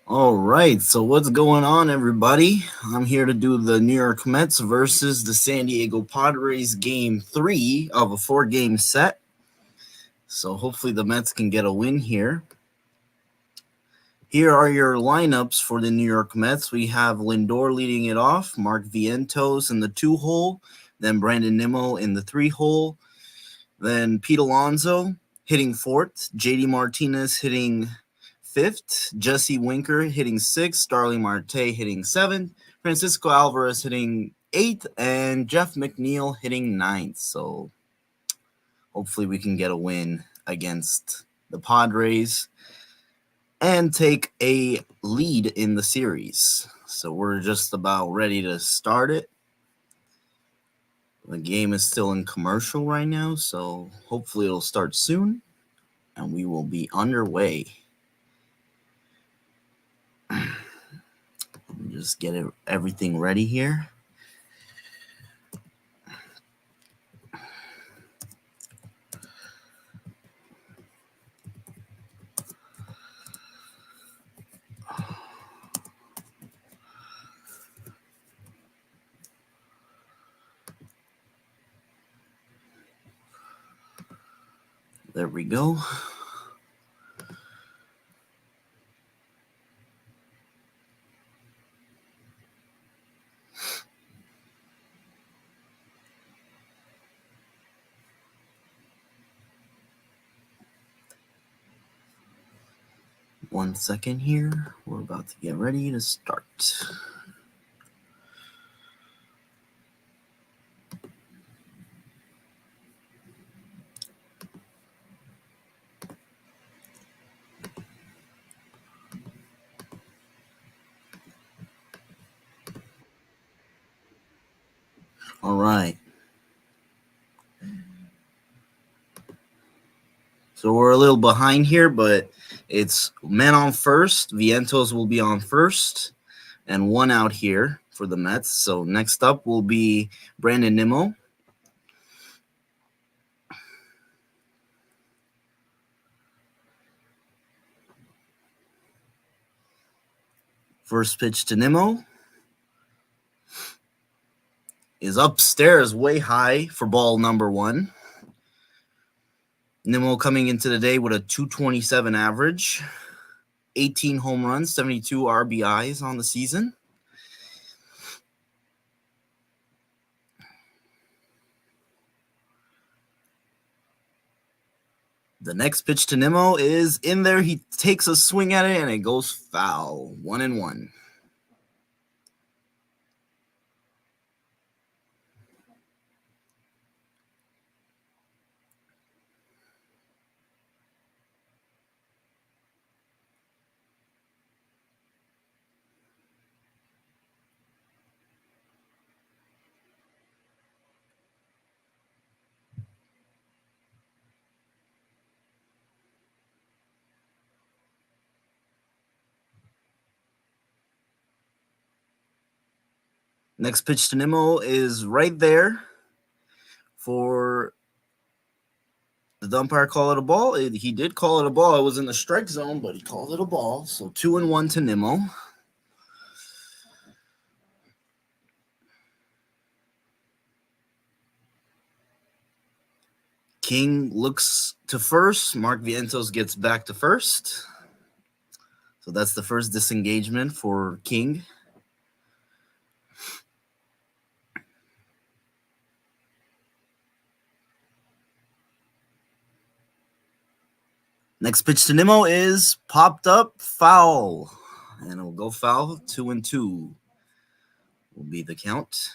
All right, so what's going on, everybody? I'm here to do the New York Mets versus the San Diego Padres game 3 of a 4-game set. So hopefully the Mets can get a win here. Here are your lineups for the New York Mets. We have Lindor leading it off, Mark Vientos in the 2-hole, then Brandon Nimmo in the 3-hole, then Pete Alonso hitting 4th, JD Martinez hitting 5th, Jesse Winker hitting 6th, Starling Marte hitting 7th, Francisco Alvarez hitting 8th, and Jeff McNeil hitting 9th. So hopefully we can get a win against the Padres and take a lead in the series. So we're just about ready to start it. The game is still in commercial right now, so hopefully it'll start soon and we will be underway. Just get everything ready here. There we go. One second here. We're about to get ready to start. All right. So we're a little behind here, but it's men on first. Vientos will be on first, and one out here for the Mets. So next up will be Brandon Nimmo. First pitch to Nimmo is upstairs way high for ball number 1. Nimmo coming into the day with a 227 average, 18 home runs, 72 RBIs on the season. The next pitch to Nimmo is in there. He takes a swing at it and it goes foul. 1-1. Next pitch to Nimmo is right there for the umpire. Call it a ball. He did call it a ball. It was in the strike zone, but he called it a ball. So 2-1 to Nimmo. King looks to first. Mark Vientos gets back to first. So that's the first disengagement for King. Next pitch to Nimmo is popped up, foul. And it'll go foul. 2-2 will be the count.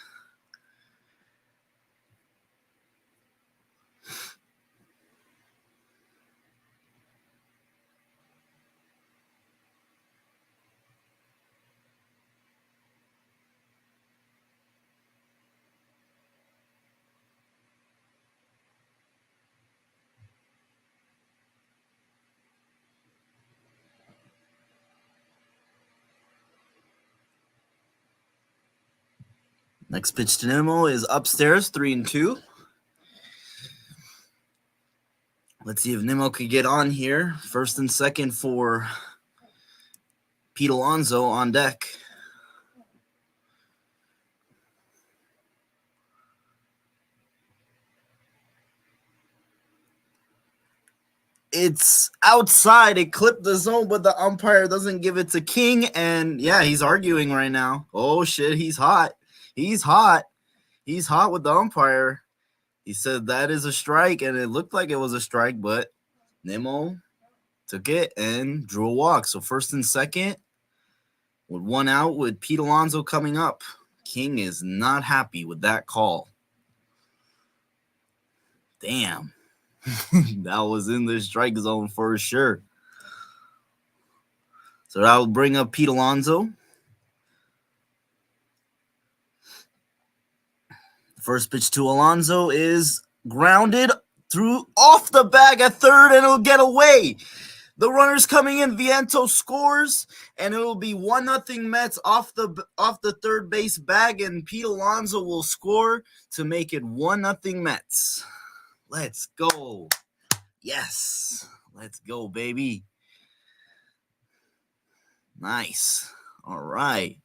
Next pitch to Nimmo is upstairs, 3-2. Let's see if Nimmo could get on here. First and second for Pete Alonso on deck. It's outside. It clipped the zone, but the umpire doesn't give it to King. And yeah, he's arguing right now. Oh shit, he's hot. He's hot. He's hot with the umpire. He said that is a strike, and it looked like it was a strike, but Nimmo took it and drew a walk. So first and second, with one out, with Pete Alonso coming up. King is not happy with that call. Damn. That was in the strike zone for sure. So that will bring up Pete Alonso. First pitch to Alonso is grounded through off the bag at third, and it'll get away. The runner's coming in. Vientos scores, and it'll be 1-0 Mets off the third base bag, and Pete Alonso will score to make it 1-0 Mets. Let's go. Yes. Let's go, baby. Nice. All right.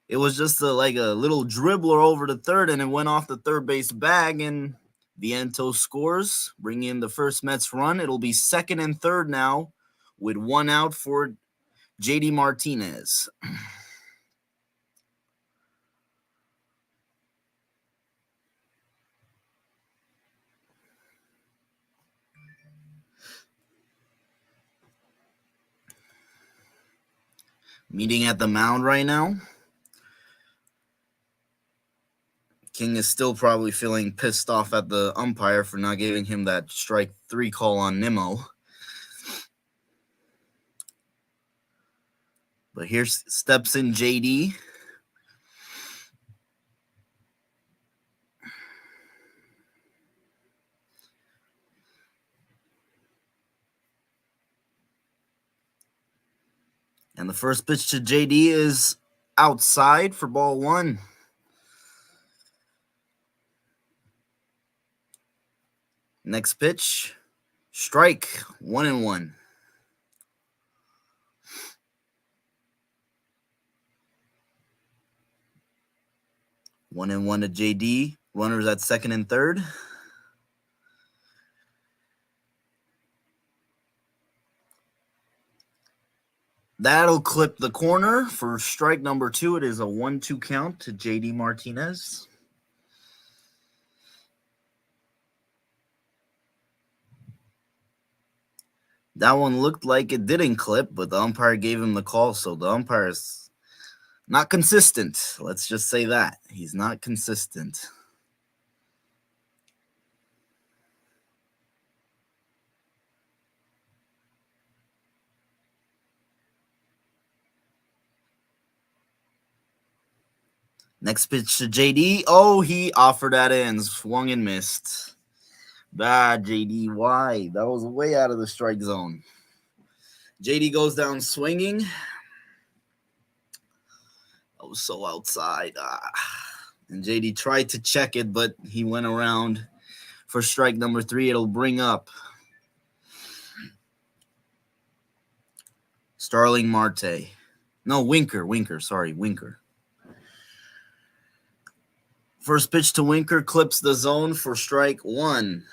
It was just like a little dribbler over the third, and it went off the third base bag, and Vientos scores, bringing in the first Mets run. It'll be second and third now with one out for JD Martinez. Meeting at the mound right now. King is still probably feeling pissed off at the umpire for not giving him that strike 3 call on Nimmo. But here steps in JD. And the first pitch to JD is outside for ball 1. Next pitch, strike, 1-1. 1-1 to JD. Runners at second and third. That'll clip the corner for strike number 2. It is a 1-2 count to JD Martinez. That one looked like it didn't clip, but the umpire gave him the call, so the umpire is not consistent. Let's just say that. He's not consistent. Next pitch to JD. Oh, he offered that in. Swung and missed. Bad JD. Why? That was way out of the strike zone. JD goes down swinging. I was so outside. And JD tried to check it, but he went around for strike number 3. It'll bring up Starling Marte. No, Winker. Sorry, Winker. First pitch to Winker clips the zone for strike 1.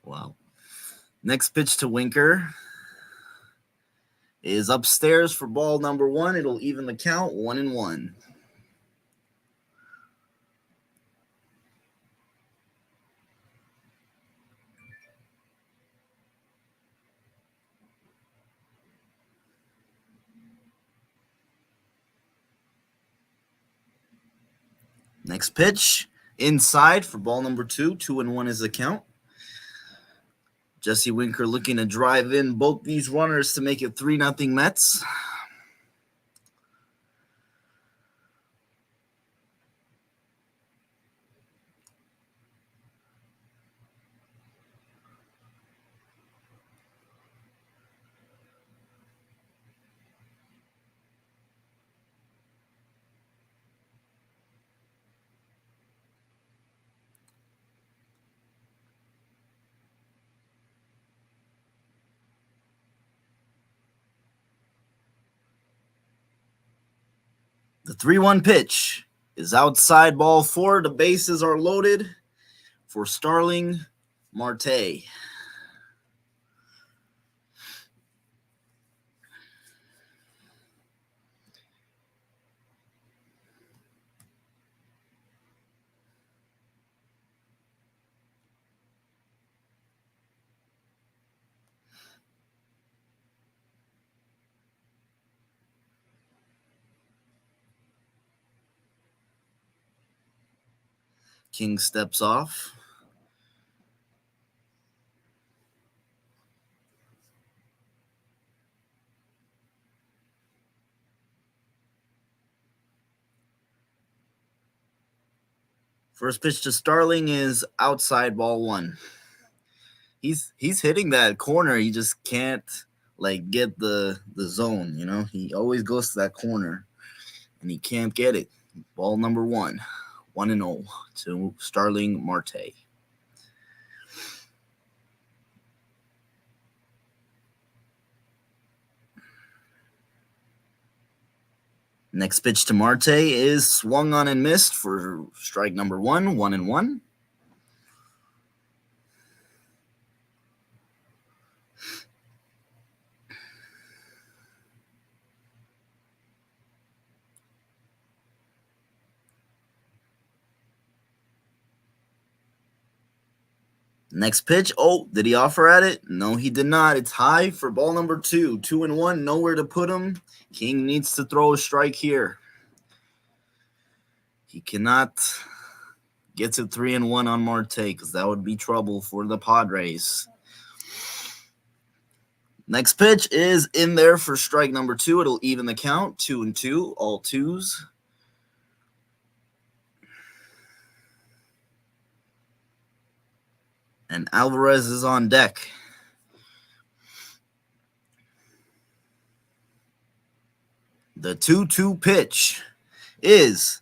Wow. Next pitch to Winker is upstairs for ball number 1. It'll even the count, 1-1. Next pitch, inside for ball number 2. 2-1 is the count. Jesse Winker looking to drive in both these runners to make it 3-0 Mets. The 3-1 pitch is outside ball 4. The bases are loaded for Starling Marte. King steps off. First pitch to Starling is outside ball 1. He's hitting that corner. He just can't get the zone, you know. He always goes to that corner and he can't get it. Ball number 1. 1-0 to Starling Marte. Next pitch to Marte is swung on and missed for strike number 1, 1-1. Next pitch. Oh, did he offer at it? No, he did not. It's high for ball number 2. 2-1. Nowhere to put him. King needs to throw a strike here. He cannot get to 3-1 on Marte because that would be trouble for the Padres. Next pitch is in there for strike number 2. It'll even the count. 2-2. All 2s. And Alvarez is on deck. The 2-2 pitch is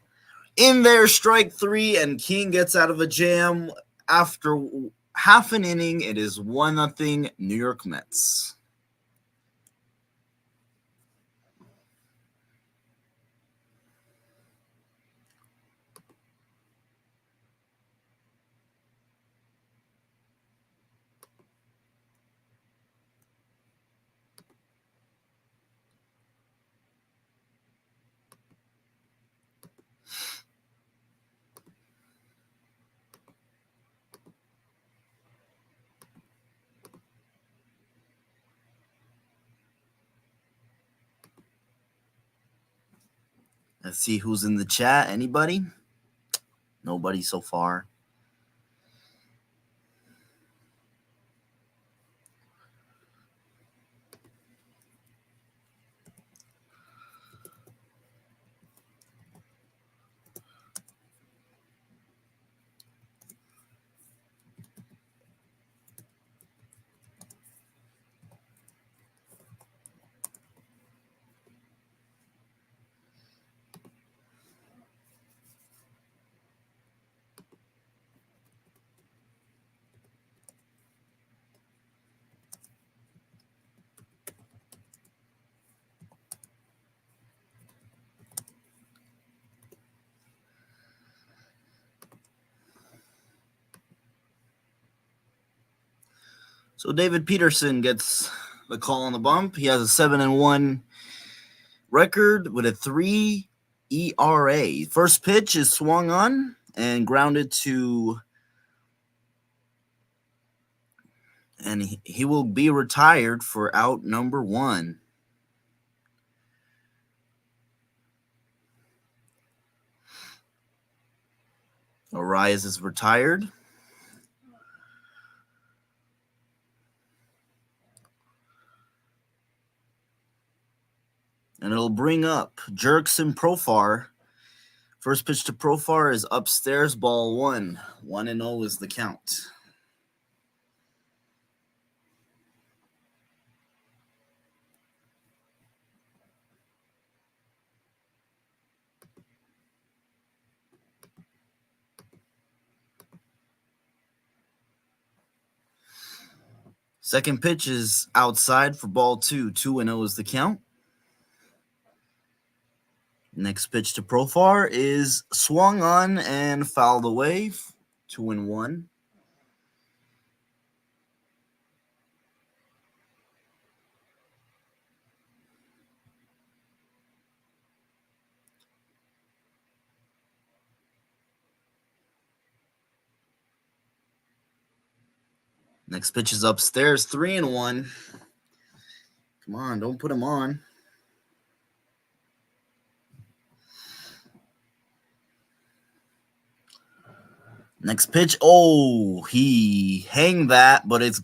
in there, strike 3, and King gets out of a jam. After half an inning, it is 1-0 New York Mets. Let's see who's in the chat. Anybody? Nobody so far. So David Peterson gets the call on the bump. He has a 7-1 record with a 3 ERA. First pitch is swung on and grounded to, and he will be retired for out number 1. Arias is retired. And it'll bring up Jerkson Profar. First pitch to Profar is upstairs, ball 1. 1-0 is the count. Second pitch is outside for ball 2. 2-0 is the count. Next pitch to Profar is swung on and fouled away. 2-1. Next pitch is upstairs. 3-1. Come on, don't put him on. Next pitch. Oh, he hang that, but it's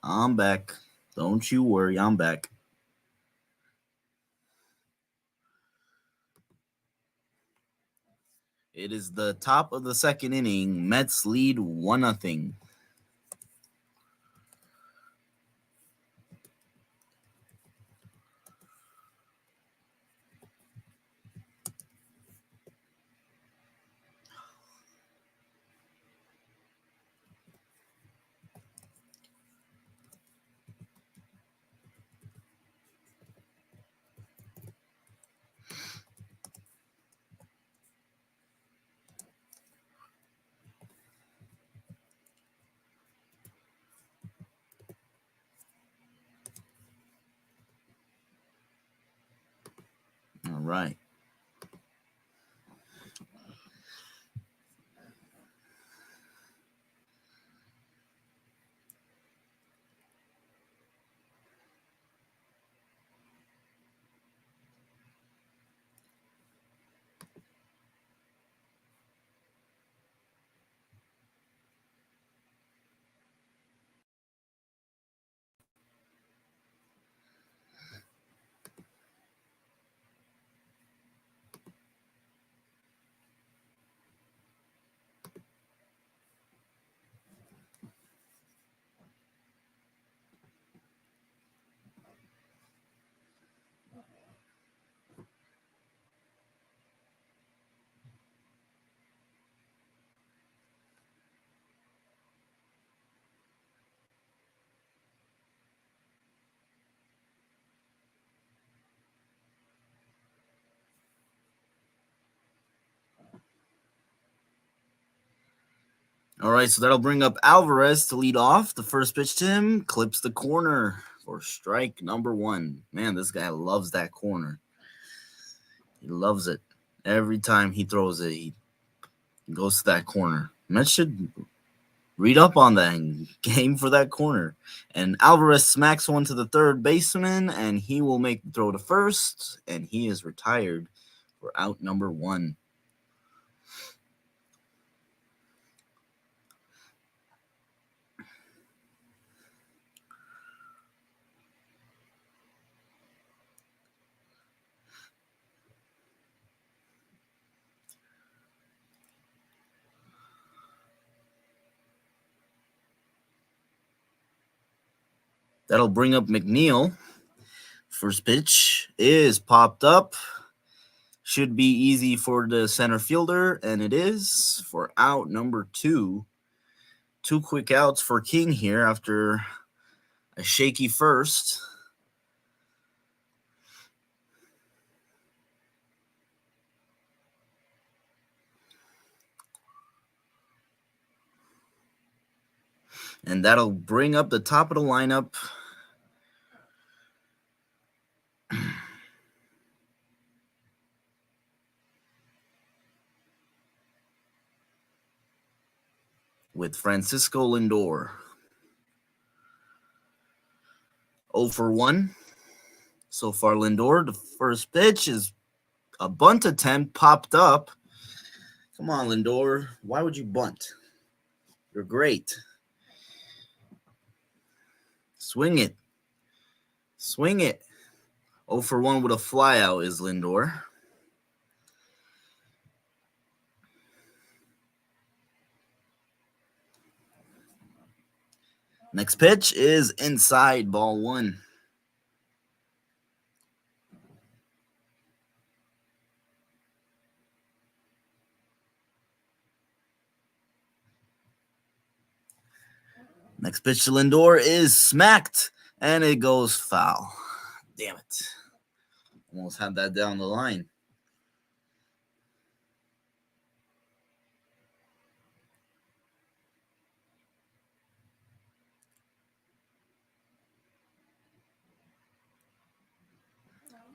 I'm back. Don't you worry, I'm back. It is the top of the second inning. Mets lead 1-0. All right. All right, so that'll bring up Alvarez to lead off. The first pitch to him clips the corner for strike number 1. Man, this guy loves that corner. He loves it. Every time he throws it, he goes to that corner. Mets should read up on that and game for that corner. And Alvarez smacks one to the third baseman, and he will make the throw to first, and he is retired for out number 1. That'll bring up McNeil. First pitch is popped up. Should be easy for the center fielder, and it is for out number 2. 2 quick outs for King here after a shaky first. And that'll bring up the top of the lineup. With Francisco Lindor. 0 for 1. So far, Lindor, the first pitch is a bunt attempt popped up. Come on, Lindor. Why would you bunt? You're great. Swing it. Swing it. 0 for 1 with a flyout is Lindor. Next pitch is inside, ball 1. Next pitch to Lindor is smacked, and it goes foul. Damn it. Almost had that down the line.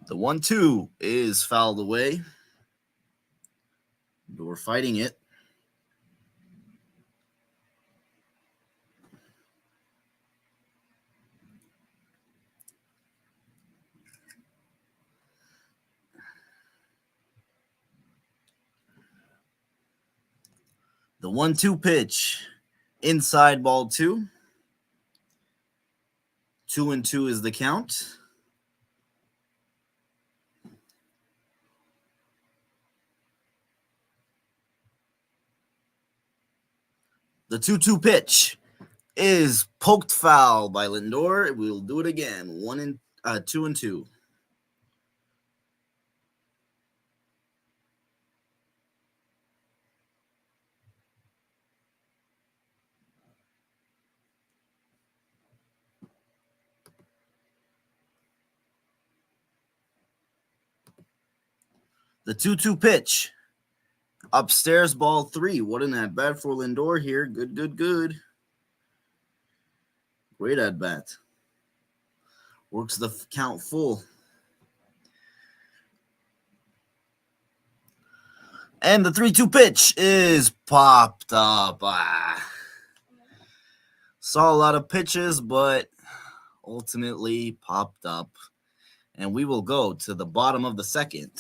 The 1-2 is fouled away. We're fighting it. The 1-2 pitch. Inside, ball 2. 2-2 is the count. The 2-2 pitch is poked foul by Lindor. We'll do it again. 2-2. The 2-2 pitch. Upstairs, ball 3. Wasn't that bad for Lindor here. Good. Great at bat. Works the count full. And the 3-2 pitch is popped up. Saw a lot of pitches, but ultimately popped up. And we will go to the bottom of the second,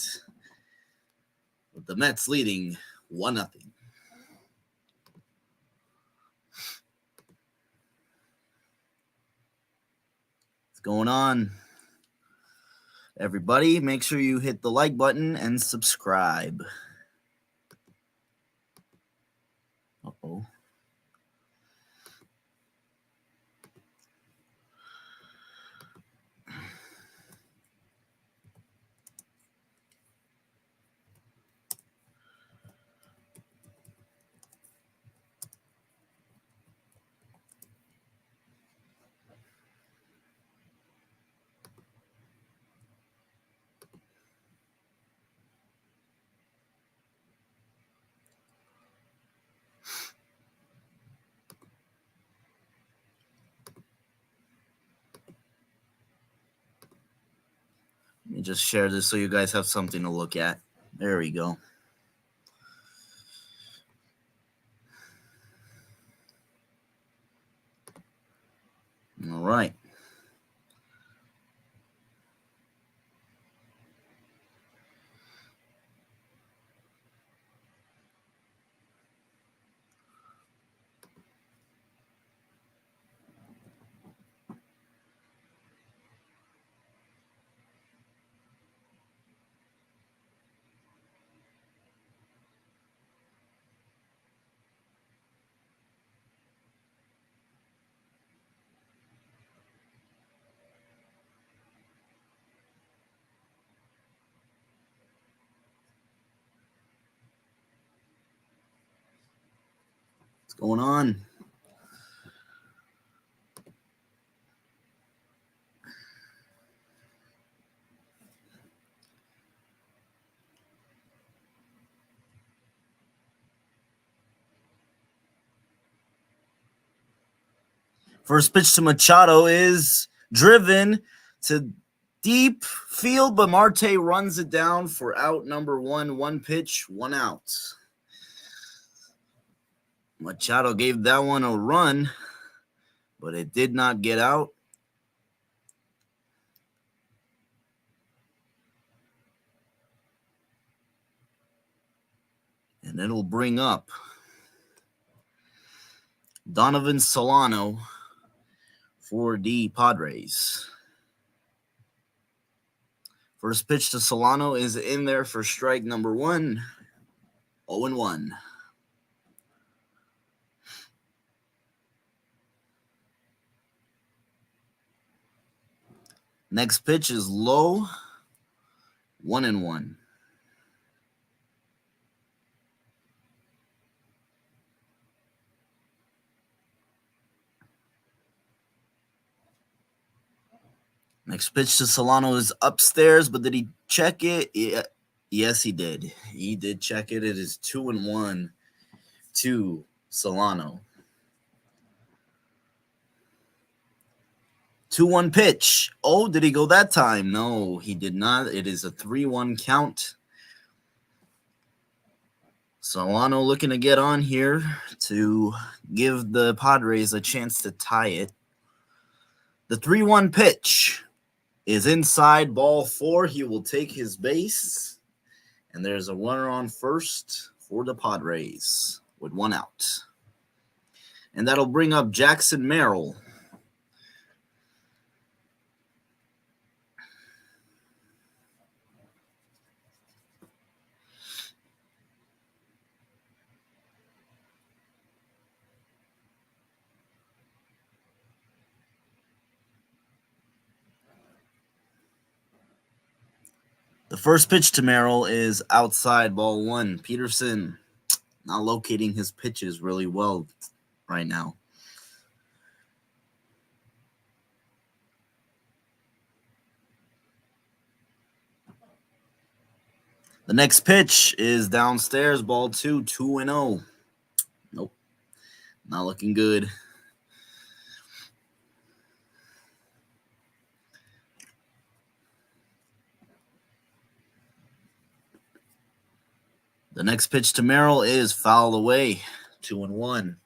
with the Mets leading 1-0. What's going on? Everybody, make sure you hit the like button and subscribe. Uh-oh. Let me just share this so you guys have something to look at. There we go. All right. going on? First pitch to Machado is driven to deep field, but Marte runs it down for out number one. One pitch, one out. Machado gave that one a run, but it did not get out. And it'll bring up Donovan Solano for the Padres. First pitch to Solano is in there for strike number one. 0-1. Next pitch is low. 1-1. Next pitch to Solano is upstairs, but did he check it? Yeah. Yes, he did. He did check it. It is 2-1 to Solano. 2-1 pitch. Oh, did he go that time? No, he did not. It is a 3-1 count. Solano looking to get on here to give the Padres a chance to tie it. The 3-1 pitch is inside, ball 4. He will take his base. And there's a runner on first for the Padres with one out. And that'll bring up Jackson Merrill. The first pitch to Merrill is outside, ball 1. Peterson not locating his pitches really well right now. The next pitch is downstairs, ball 2, 2-0. Nope, not looking good. The next pitch to Merrill is fouled away, 2-1.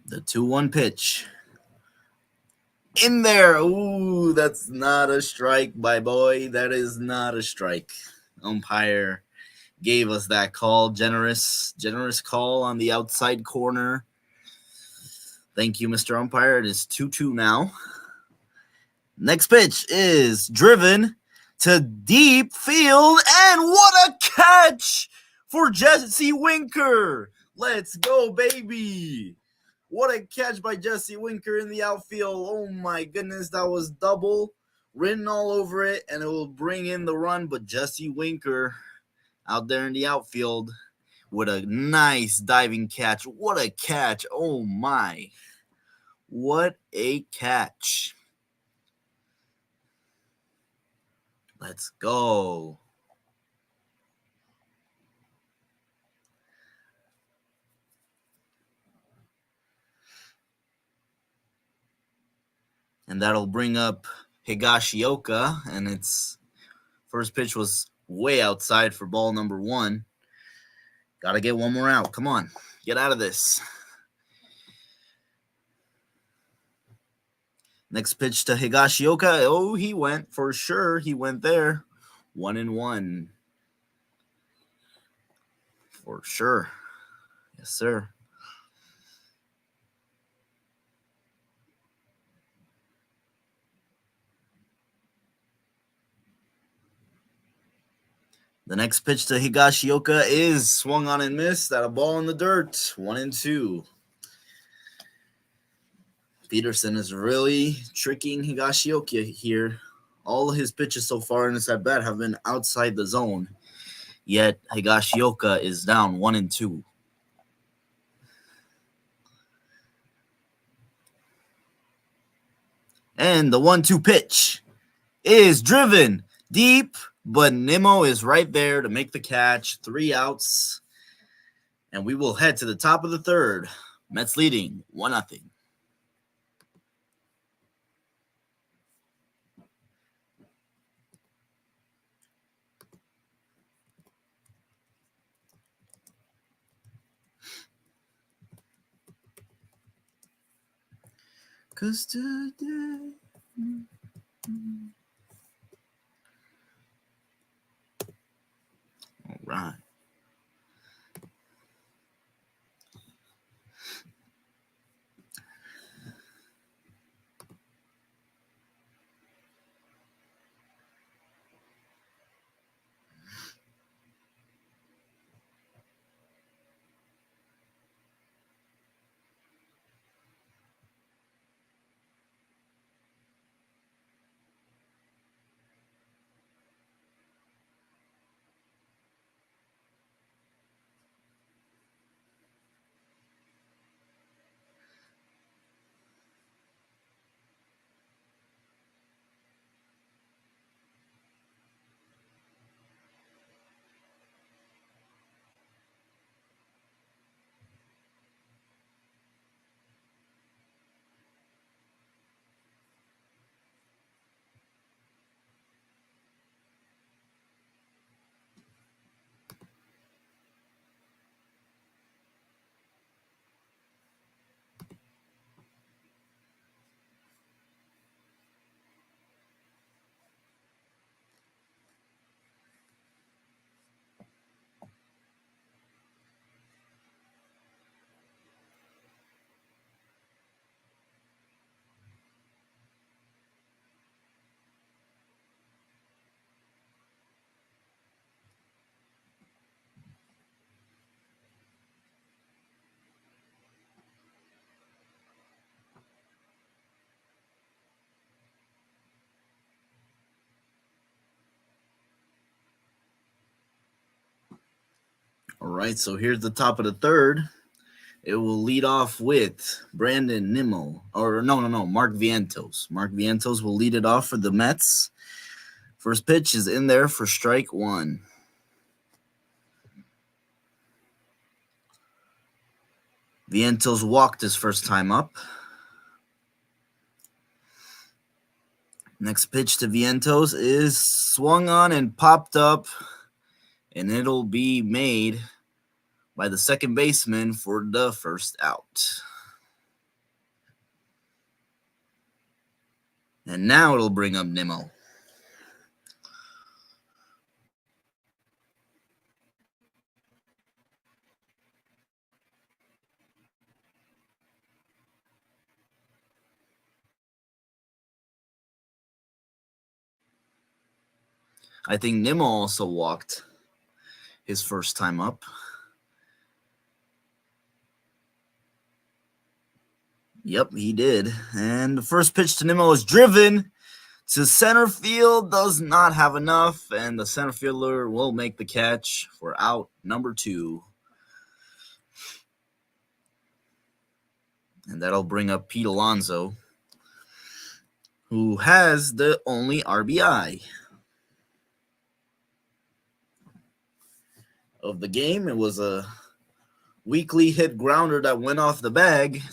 The 2-1 pitch. In there. Ooh, that's not a strike, my boy. That is not a strike. Umpire gave us that call. Generous call on the outside corner. Thank you, Mr. Umpire. It is 2-2 now. Next pitch is driven to deep field, and what a catch for Jesse Winker. Let's go, baby. What a catch by Jesse Winker in the outfield. Oh, my goodness, that was double written all over it, and it will bring in the run, but Jesse Winker out there in the outfield with a nice diving catch. What a catch. Oh, my. What a catch. Let's go. And that'll bring up Higashioka, and its first pitch was way outside for ball number 1. Got to get one more out. Come on. Get out of this. Next pitch to Higashioka. Oh, he went for sure. He went there. 1-1. For sure. Yes, sir. The next pitch to Higashioka is swung on and missed at a ball in the dirt. 1-2. Peterson is really tricking Higashioka here. All of his pitches so far in this at bat have been outside the zone. Yet Higashioka is down 1-2. And the 1-2 pitch is driven deep, but Nimmo is right there to make the catch. 3 outs. And we will head to the top of the third. Mets leading 1-0. Cause today. All right. All right, so here's the top of the third. It will lead off with Brandon Nimmo. Mark Vientos. Mark Vientos will lead it off for the Mets. First pitch is in there for strike 1. Vientos walked his first time up. Next pitch to Vientos is swung on and popped up, and it'll be made by the second baseman for the first out. And now it'll bring up Nimmo. I think Nimmo also walked his first time up. Yep, he did. And the first pitch to Nimmo is driven to center field. Does not have enough. And the center fielder will make the catch for out number 2. And that'll bring up Pete Alonso, who has the only RBI of the game. It was a weakly hit grounder that went off the bag,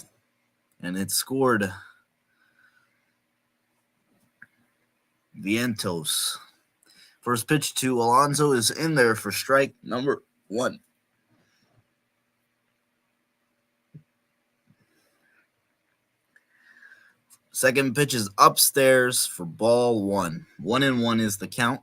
and it scored Vientos. First pitch to Alonso is in there for strike number 1. Second pitch is upstairs for ball 1. 1-1 is the count.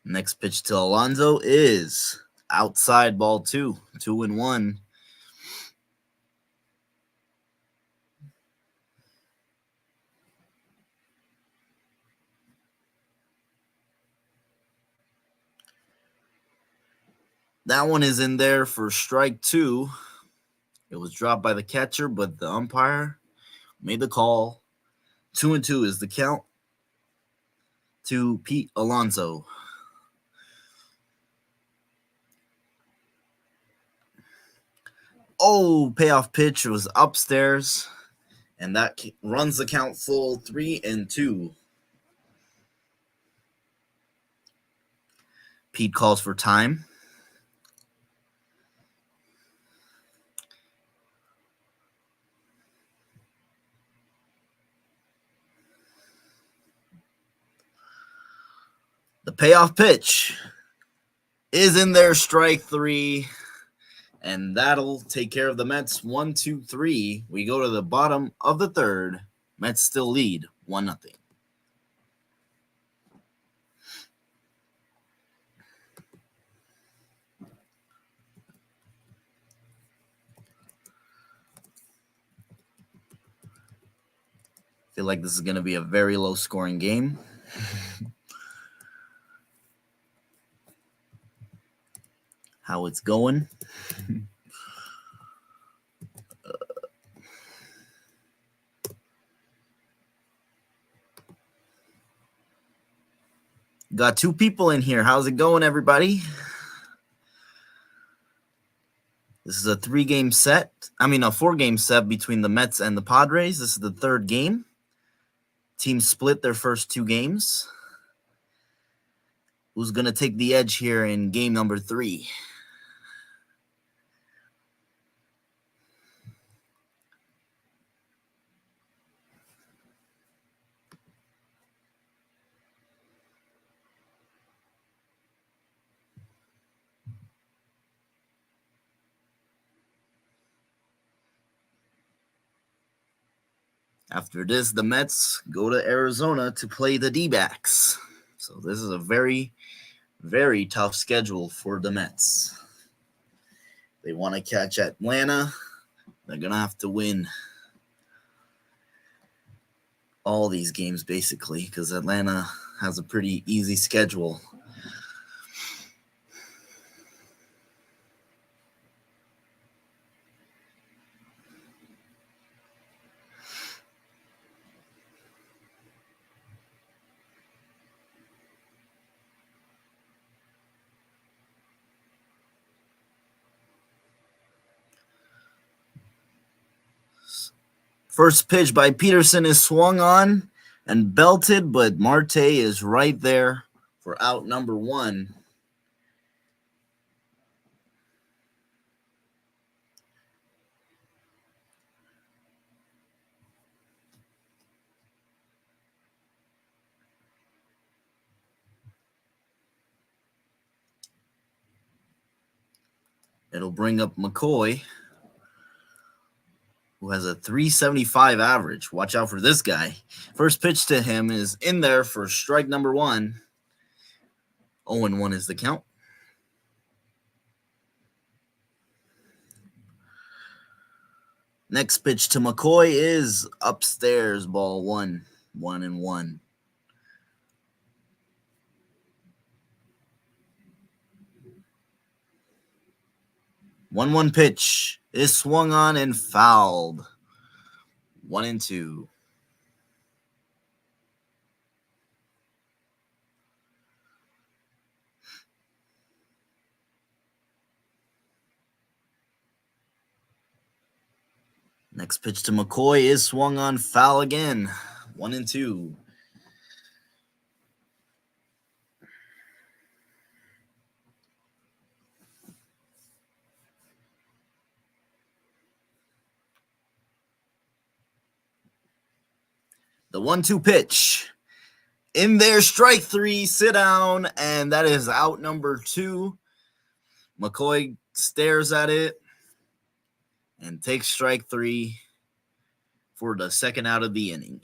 Next pitch to Alonso is outside ball 2. 2-1. That one is in there for strike 2. It was dropped by the catcher, but the umpire made the call. 2-2 is the count to Pete Alonso. Oh, payoff pitch was upstairs, and that runs the count full 3-2. Pete calls for time. The payoff pitch is in there, strike 3. And that'll take care of the Mets. 1-2-3. We go to the bottom of the third. Mets still lead 1-0. Feel like this is going to be a very low scoring game. How it's going. Got 2 people in here. How's it going, everybody? This is a 4-game set between the Mets and the Padres. This is the third game. Teams split their first 2 games. Who's going to take the edge here in game number 3? After this, the Mets go to Arizona to play the D-backs. So this is a very, very tough schedule for the Mets. They want to catch Atlanta. They're going to have to win all these games, basically, because Atlanta has a pretty easy schedule. First pitch by Peterson is swung on and belted, but Marte is right there for out number 1. It'll bring up McCoy, who has a 375 average. Watch out for this guy. First pitch to him is in there for strike number 1. 0-1 is the count. Next pitch to McCoy is upstairs, ball 1. 1-1. 1-1 pitch is swung on and fouled. 1-2. Next pitch to McCoy is swung on, foul again. 1-2. The 1-2 pitch. In there, strike 3, sit down, and that is out number 2. McCoy stares at it and takes strike 3 for the second out of the inning.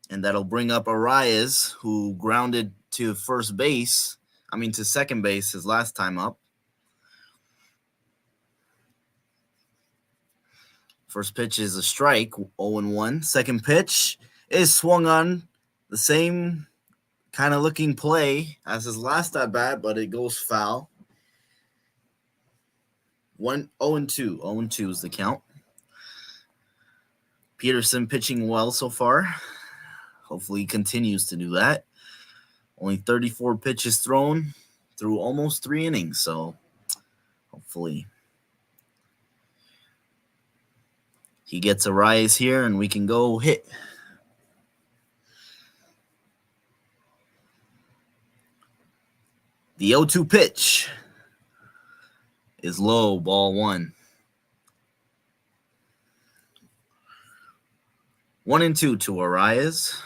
And that'll bring up Arias, who grounded to second base his last time up. First pitch is a strike, 0-1. Second pitch is swung on, the same kind of looking play as his last at bat, but it goes foul. 0-2. 0-2 is the count. Peterson pitching well so far. Hopefully he continues to do that. Only 34 pitches thrown through almost 3 innings, so hopefully he gets a rise here and we can go hit. The 0-2 pitch is low, ball 1. 1-2 to Arias.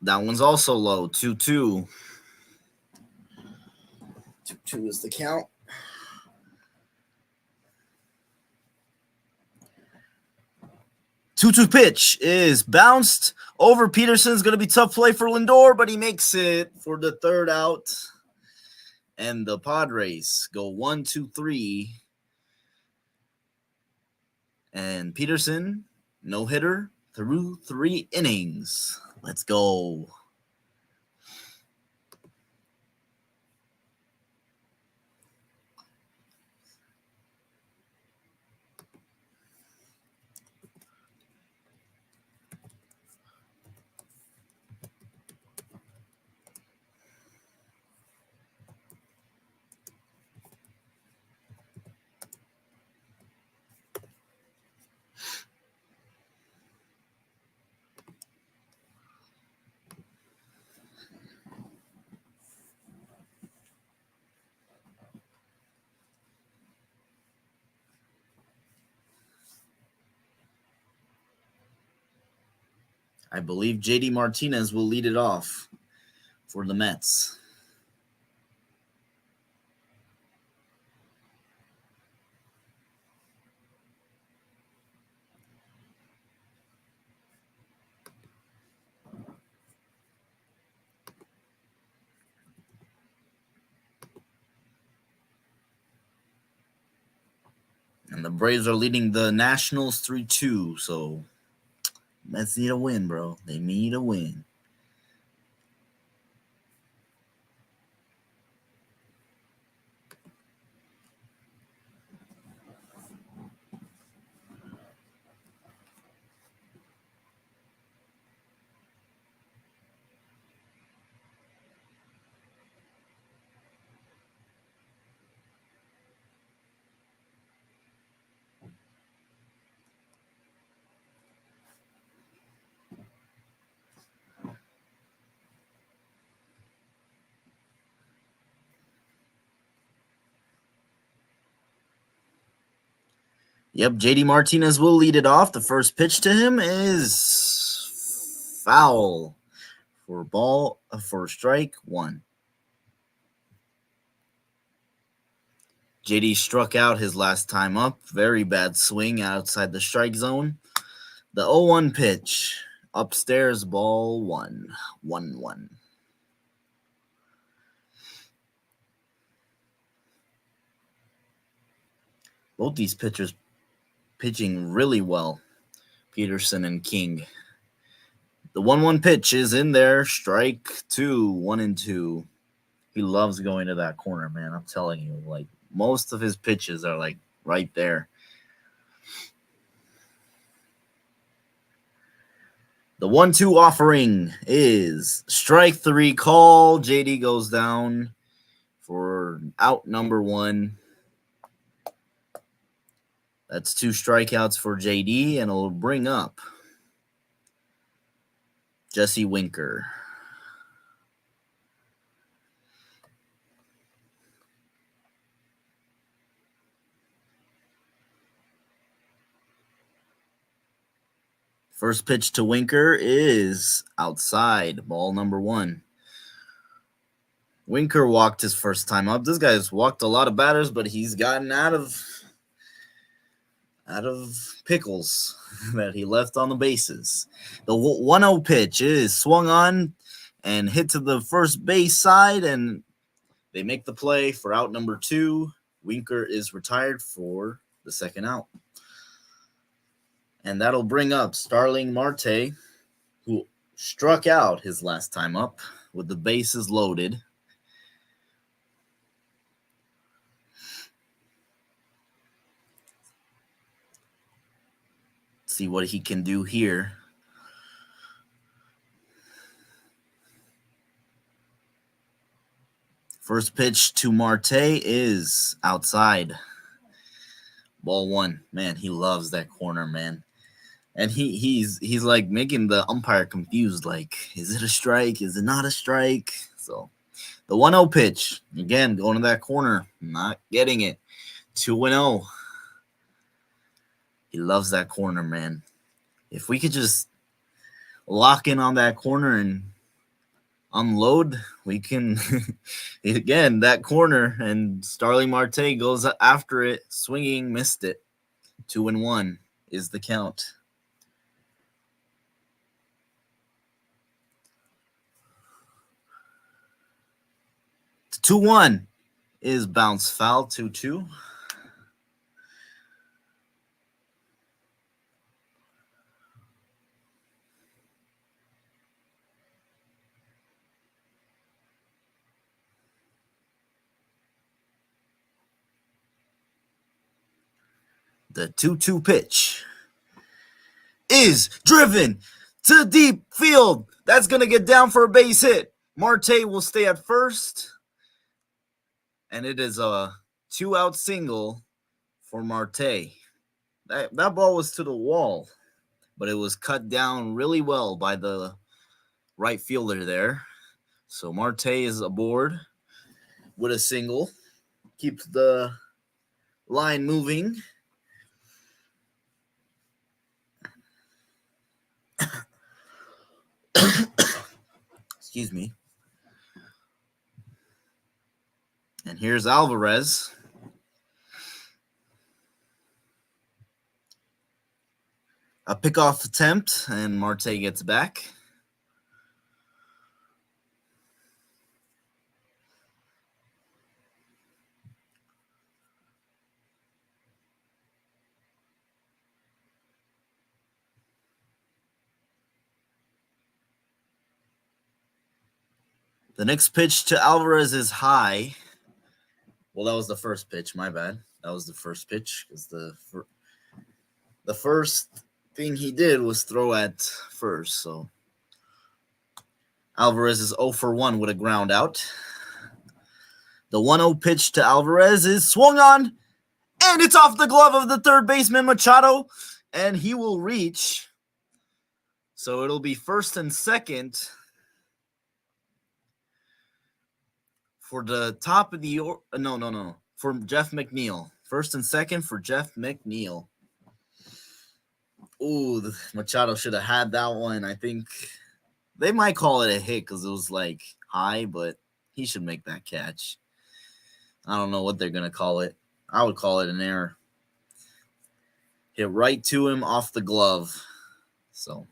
That one's also low, 2-2. 2-2 is the count. Two pitch is bounced over Peterson's. Going to be tough play for Lindor, but he makes it for the third out. And the Padres go 1-2-3. And Peterson, no hitter through 3 innings. Let's go. I believe JD Martinez will lead it off for the Mets. And the Braves are leading the Nationals 3-2, so Mets need a win, bro. They need a win. Yep, JD Martinez will lead it off. The first pitch to him is foul for strike 1. JD struck out his last time up. Very bad swing outside the strike zone. The 0-1 pitch. Upstairs, ball 1. 1-1. Both these pitchers pitching really well. Peterson and King. The 1-1 pitch is in there. Strike 2. 1-2. He loves going to that corner, man. I'm telling you, like, most of his pitches are like right there. The 1-2 offering is strike 3 call. JD goes down for out number 1. That's 2 strikeouts for JD, and it'll bring up Jesse Winker. First pitch to Winker is outside, ball number 1. Winker walked his first time up. This guy's walked a lot of batters, but he's gotten out of pickles that he left on the bases. The 1-0 pitch is swung on and hit to the first base side, and They make the play for out number 2. Winker is retired for the second out. And that'll bring up Starling Marte, who struck out his last time up with the bases loaded. See what he can do here. First pitch to Marte is outside. Ball 1. Man, he loves that corner, man. And he's like making the umpire confused. Like, is it a strike? Is it not a strike? So the 1-0 pitch. Again, going to that corner. Not getting it. 2-0. He loves that corner, man. If we could just lock in on that corner and unload, we can again that corner, and Starling Marte goes after it, swinging, missed it. 2-1 is the count. The 2-1 is bounce foul. 2-2. The 2-2 pitch is driven to deep field. That's going to get down for a base hit. Marte will stay at first. And it is a 2-out single for Marte. That ball was to the wall, but it was cut down really well by the right fielder there. So Marte is aboard with a single. Keeps the line moving. Excuse me. And here's Alvarez. A pickoff attempt, and Marte gets back. The next pitch to Alvarez is high. Well, that was the first pitch. My bad. That was the first pitch because the first thing he did was throw at first. So Alvarez is 0 for 1 with a ground out. The 1-0 pitch to Alvarez is swung on, and it's off the glove of the third baseman, Machado, and he will reach. So it'll be first and second for the top of the for Jeff McNeil. First and second for Jeff McNeil. Ooh, Machado should have had that one. I think they might call it a hit because it was like high, but he should make that catch. I don't know what they're going to call it. I would call it an error. Hit right to him off the glove. So.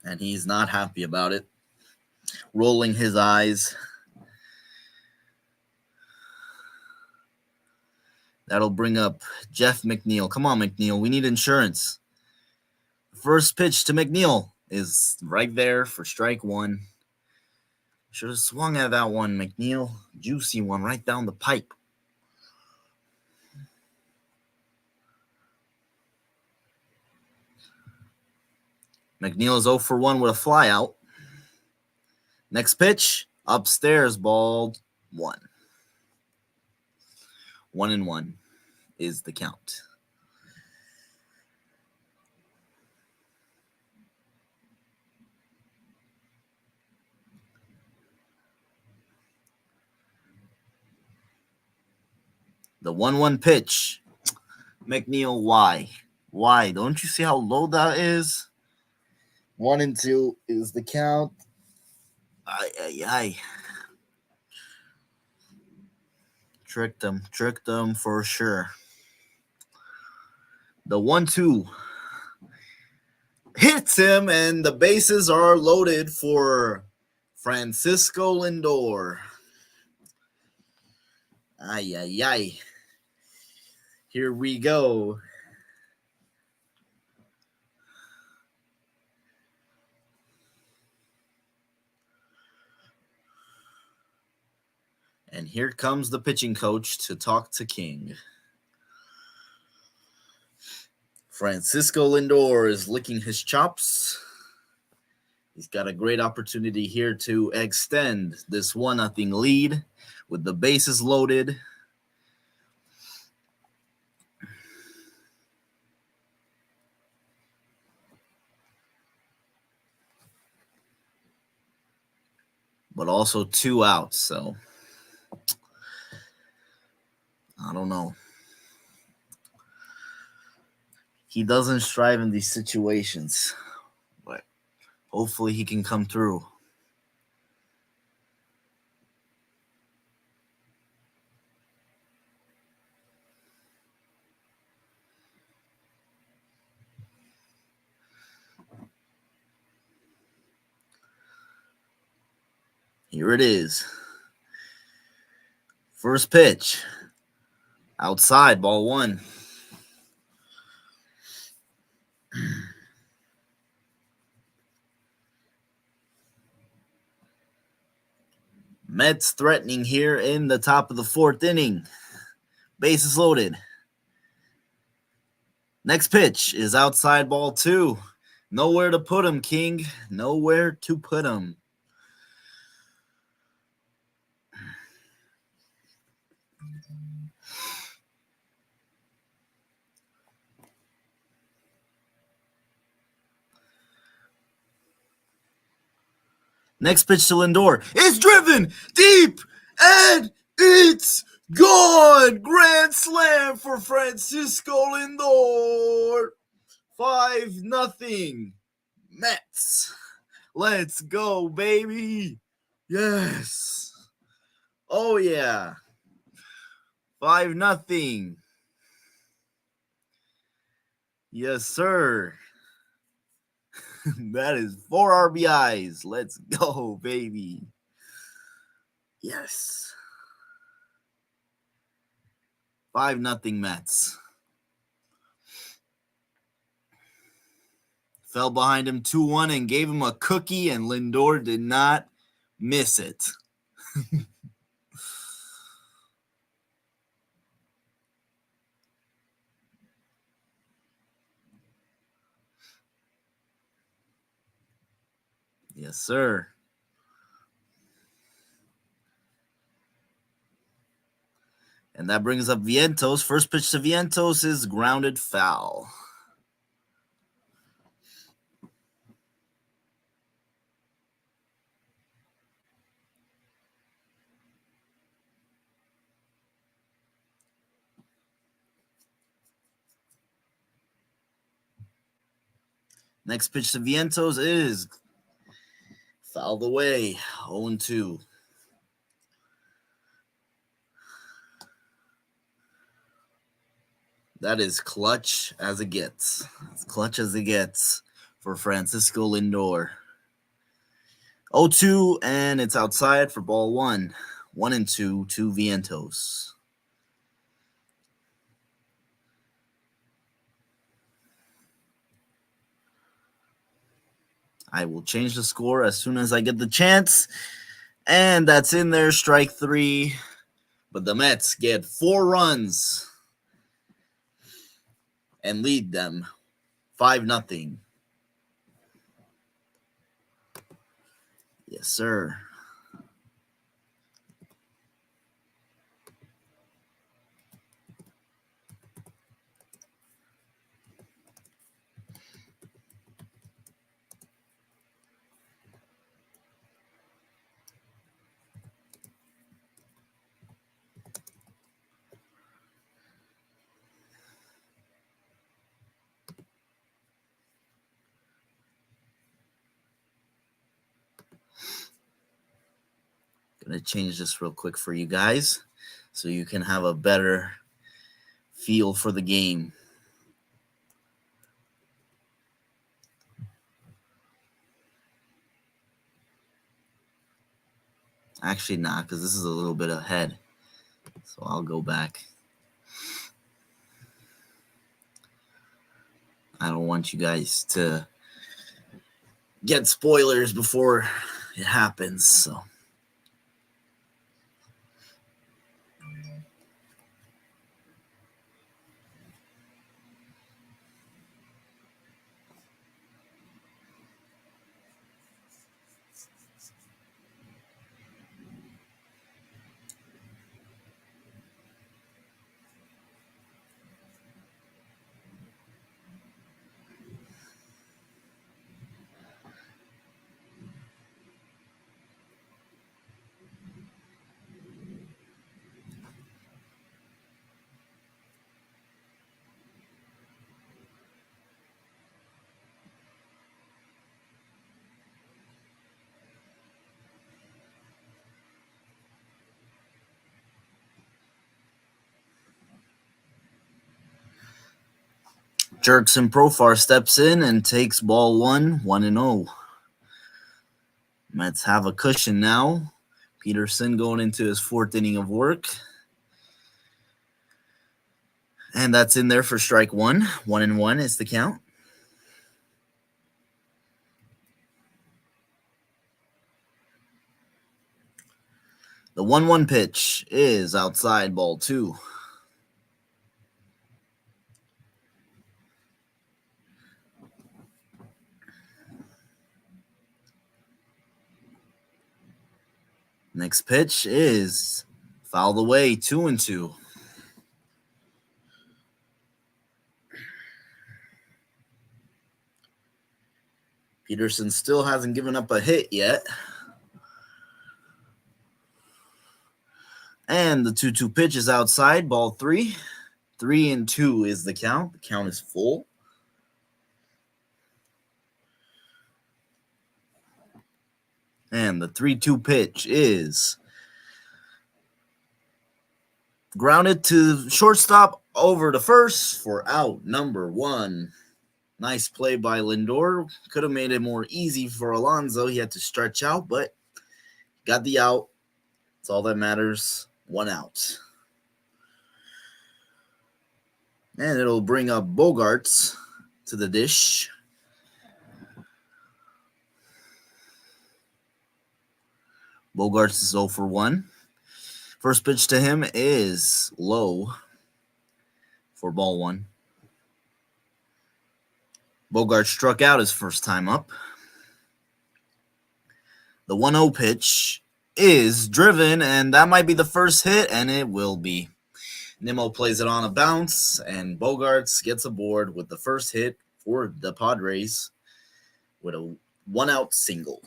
And he's not happy about it. Rolling his eyes. That'll bring up Jeff McNeil. Come on, McNeil. We need insurance. First pitch to McNeil is right there for strike 1. Should have swung at that one, McNeil. Juicy one right down the pipe. McNeil is 0 for 1 with a fly out. Next pitch, upstairs, ball 1. 1-1 is the count. The 1-1 pitch. McNeil, why? Why? Don't you see how low that is? 1-2 is the count. Ay. Tricked them for sure. The 1-2 hits him, and the bases are loaded for Francisco Lindor. Ay, ay, ay. Here we go. And here comes the pitching coach to talk to King. Francisco Lindor is licking his chops. He's got a great opportunity here to extend this 1-0 lead with the bases loaded. But also 2 outs, so I don't know. He doesn't strive in these situations, but hopefully he can come through. Here it is. First pitch. Outside, ball 1. Mets threatening here in the top of the 4th inning. Bases loaded. Next pitch is outside, ball 2. Nowhere to put him, King. Nowhere to put him. Next pitch to Lindor is driven deep, and it's gone. Grand slam for Francisco Lindor. 5-0 Mets. Let's go, baby. Yes. Oh, yeah. 5-0. Yes, sir. That is 4 RBIs. Let's go, baby. Yes. 5-0 Mets. Fell behind him 2-1 and gave him a cookie, and Lindor did not miss it. Yes, sir. And that brings up Vientos. First pitch to Vientos is grounded foul. Next pitch to Vientos is fouled away. 0-2. That is clutch as it gets. As clutch as it gets for Francisco Lindor. 0-2, and it's outside for ball 1. 1-2 to Vientos. I will change the score as soon as I get the chance. And that's in there, strike 3. But the Mets get 4 runs and lead them 5-0. Yes, sir. Gonna change this real quick for you guys so you can have a better feel for the game. Actually, not, because this is a little bit ahead. So I'll go back. I don't want you guys to get spoilers before it happens. So. Jerkson Profar steps in and takes ball 1-0. Mets have a cushion now. Peterson going into his 4th inning of work. And that's in there for strike 1. 1-1 is the count. The 1-1 pitch is outside, ball 2. Next pitch is fouled away, 2-2. Peterson still hasn't given up a hit yet. And the 2-2 pitch is outside, ball 3. 3-2 is the count. The count is full. And the 3-2 pitch is grounded to shortstop over to first for out number 1. Nice play by Lindor. Could have made it more easy for Alonso. He had to stretch out, but got the out. That's all that matters. 1 out. And it'll bring up Bogarts to the dish. Bogarts is 0 for 1. First pitch to him is low for ball 1. Bogart struck out his first time up. The 1-0 pitch is driven, and that might be the first hit, and it will be. Nimmo plays it on a bounce, and Bogarts gets aboard with the first hit for the Padres with a 1-out single.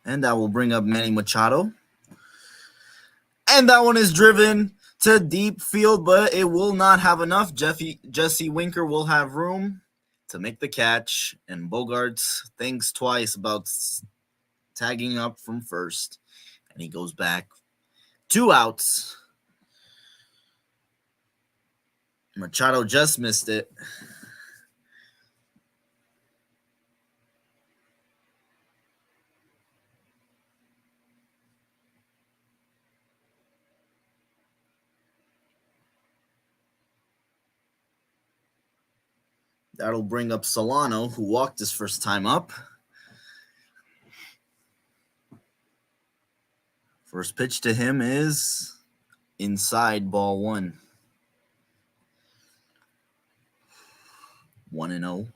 And that will bring up Manny Machado. And that one is driven to deep field, but it will not have enough. Jesse Winker will have room to make the catch. And Bogarts thinks twice about tagging up from first. And he goes back. 2 outs. Machado just missed it. That'll bring up Solano, who walked his first time up. First pitch to him is inside, ball 1. 1-0.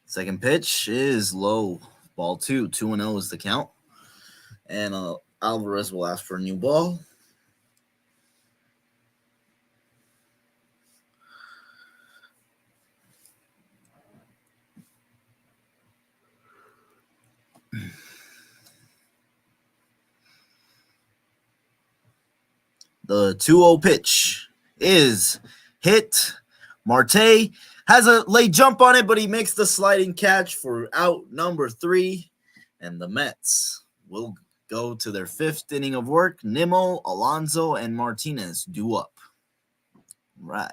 Second pitch is low. Ball 2. 2-0 is the count. And Alvarez will ask for a new ball. The 2-0 pitch is hit. Marte has a late jump on it, but he makes the sliding catch for out number 3. And the Mets will go to their 5th inning of work. Nimmo, Alonso, and Martinez due up. Right.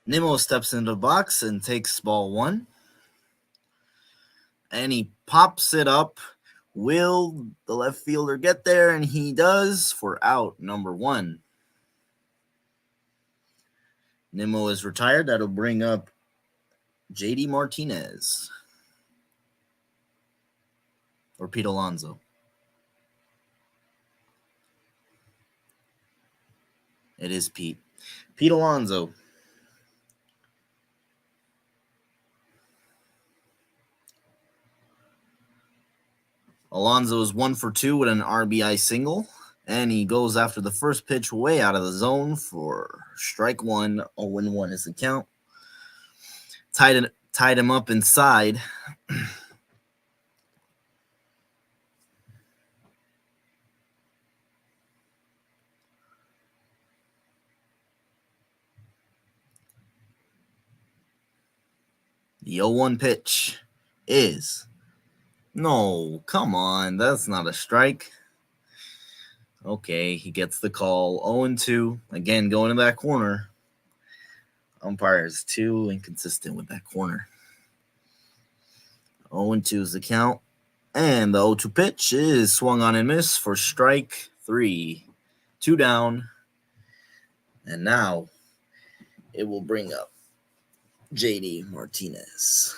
Nimmo steps into the box and takes ball 1. And he pops it up. Will the left fielder get there? And he does for out number 1. Nimmo is retired. That'll bring up JD Martinez. Or Pete Alonso. It is Pete. Pete Alonso. Alonso is 1 for 2 with an RBI single. And he goes after the first pitch way out of the zone for strike 1. 0-1 is the count. Tied him up inside. The 0-1 pitch is... No, come on. That's not a strike. Okay, he gets the call. 0-2. Again, going to that corner. Umpire is too inconsistent with that corner. 0-2 is the count. And the 0-2 pitch is swung on and missed for strike 3. 2 down. And now it will bring up JD Martinez.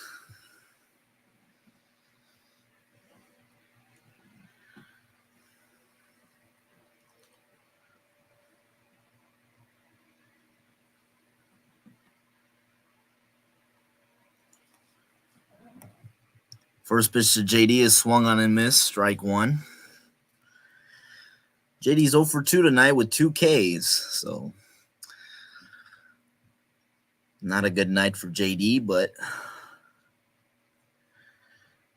First pitch to JD is swung on and missed, strike 1. JD's 0 for 2 tonight with 2 Ks, so not a good night for JD, but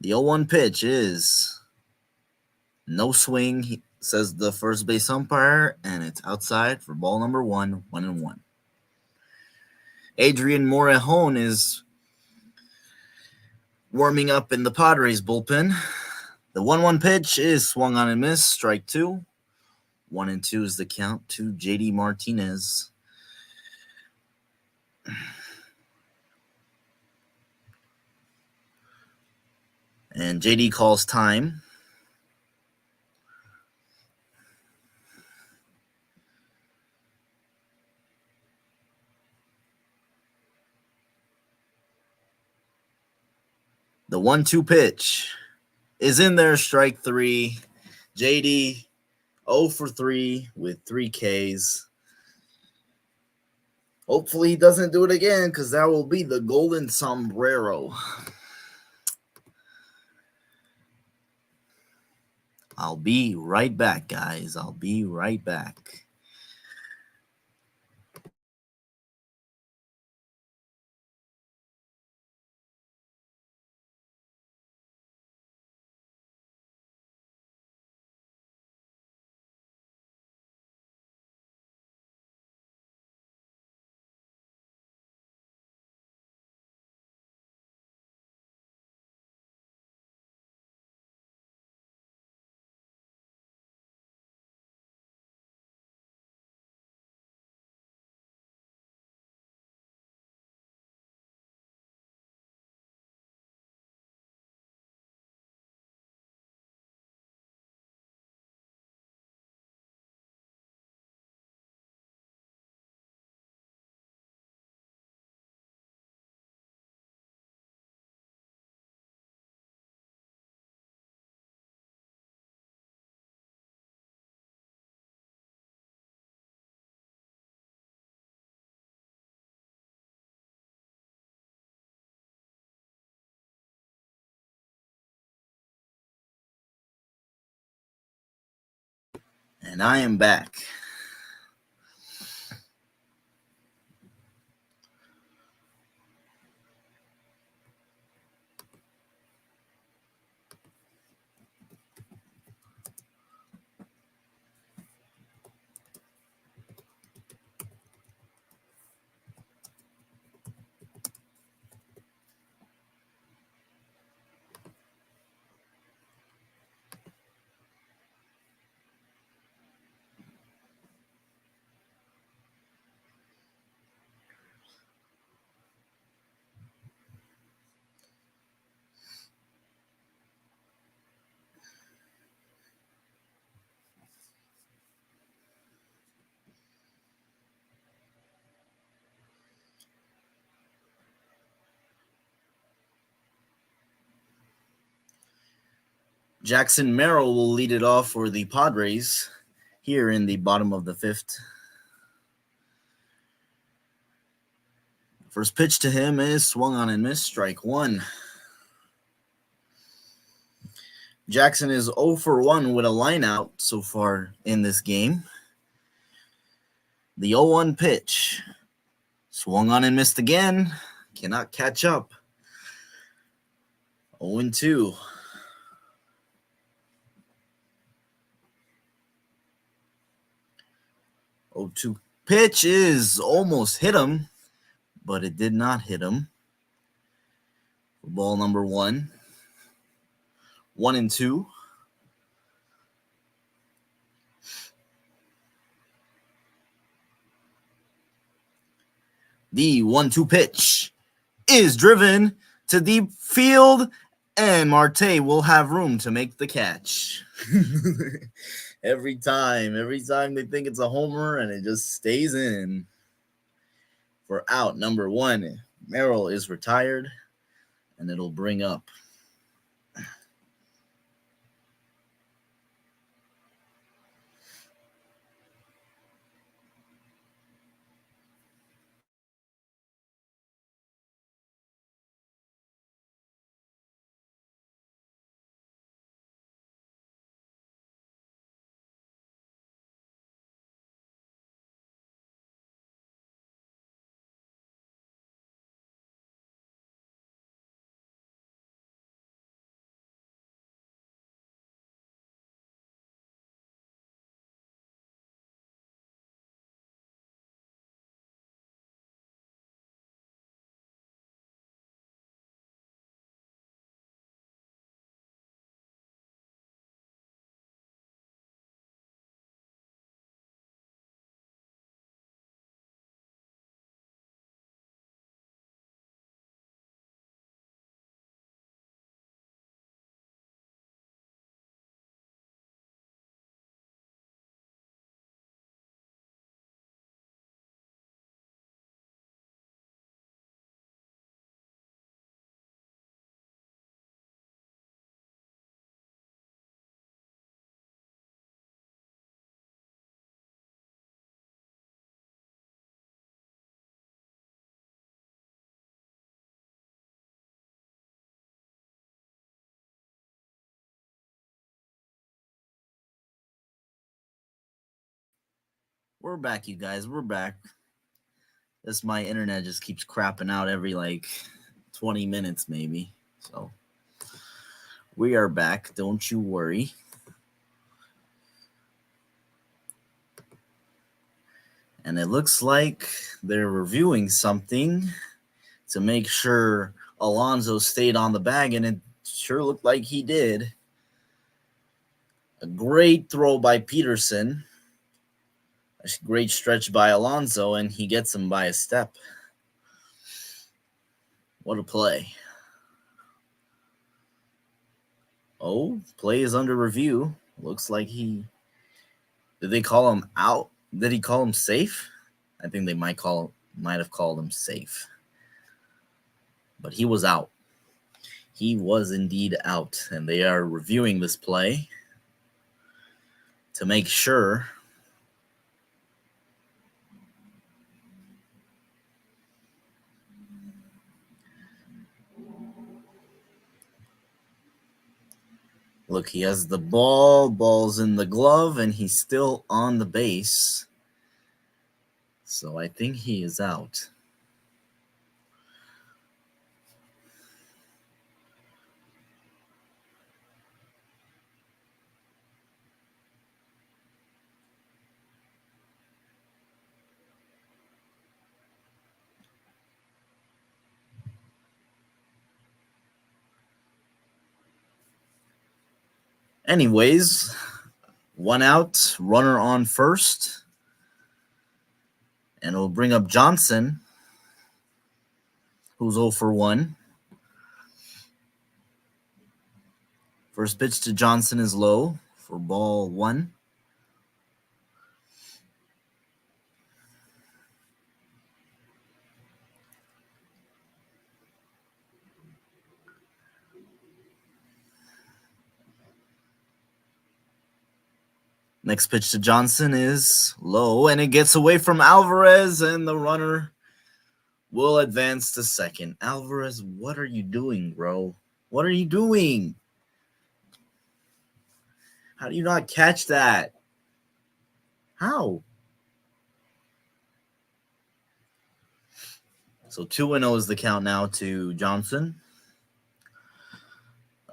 the 0-1 pitch is no swing, says the first base umpire, and it's outside for ball number 1, 1-1. Adrian Morejon is warming up in the Padres bullpen. The 1-1 pitch is swung on and missed. Strike 2. 1-2 is the count to JD Martinez. And JD calls time. The 1-2 pitch is in there. Strike 3. JD 0 for 3 with 3 Ks. Hopefully he doesn't do it again, because that will be the golden sombrero. I'll be right back, guys. I'll be right back. And I am back. Jackson Merrill will lead it off for the Padres here in the bottom of the 5th. First pitch to him is swung on and missed. Strike 1. Jackson is 0 for 1 with a line out so far in this game. The 0-1 pitch. Swung on and missed again. Cannot catch up. 0-2. 0-2 pitch is almost hit him, but it did not hit him. Ball number 1. 1-2. The 1-2 pitch is driven to deep field, and Marte will have room to make the catch. Every time they think it's a homer, and it just stays in. For out number 1, Merrill is retired, and it'll bring up We're back, you guys. We're back. This my internet just keeps crapping out every like 20 minutes, maybe. So we are back. Don't you worry. And it looks like they're reviewing something to make sure Alonso stayed on the bag, and it sure looked like he did. A great throw by Peterson. A great stretch by Alonso, and he gets him by a step. What a play. Oh, play is under review. Looks like he... Did they call him out? Did he call him safe? I think they might have called him safe. But he was out. He was indeed out, and they are reviewing this play to make sure. Look, he has the ball's in the glove, and he's still on the base. So I think he is out. Anyways, one out, runner on first. And it'll bring up Johnson, who's 0 for 1. First pitch to Johnson is low for ball 1. Next pitch to Johnson is low, and it gets away from Alvarez, and the runner will advance to second. Alvarez, what are you doing, bro? What are you doing? How do you not catch that? How? So 2-0 is the count now to Johnson.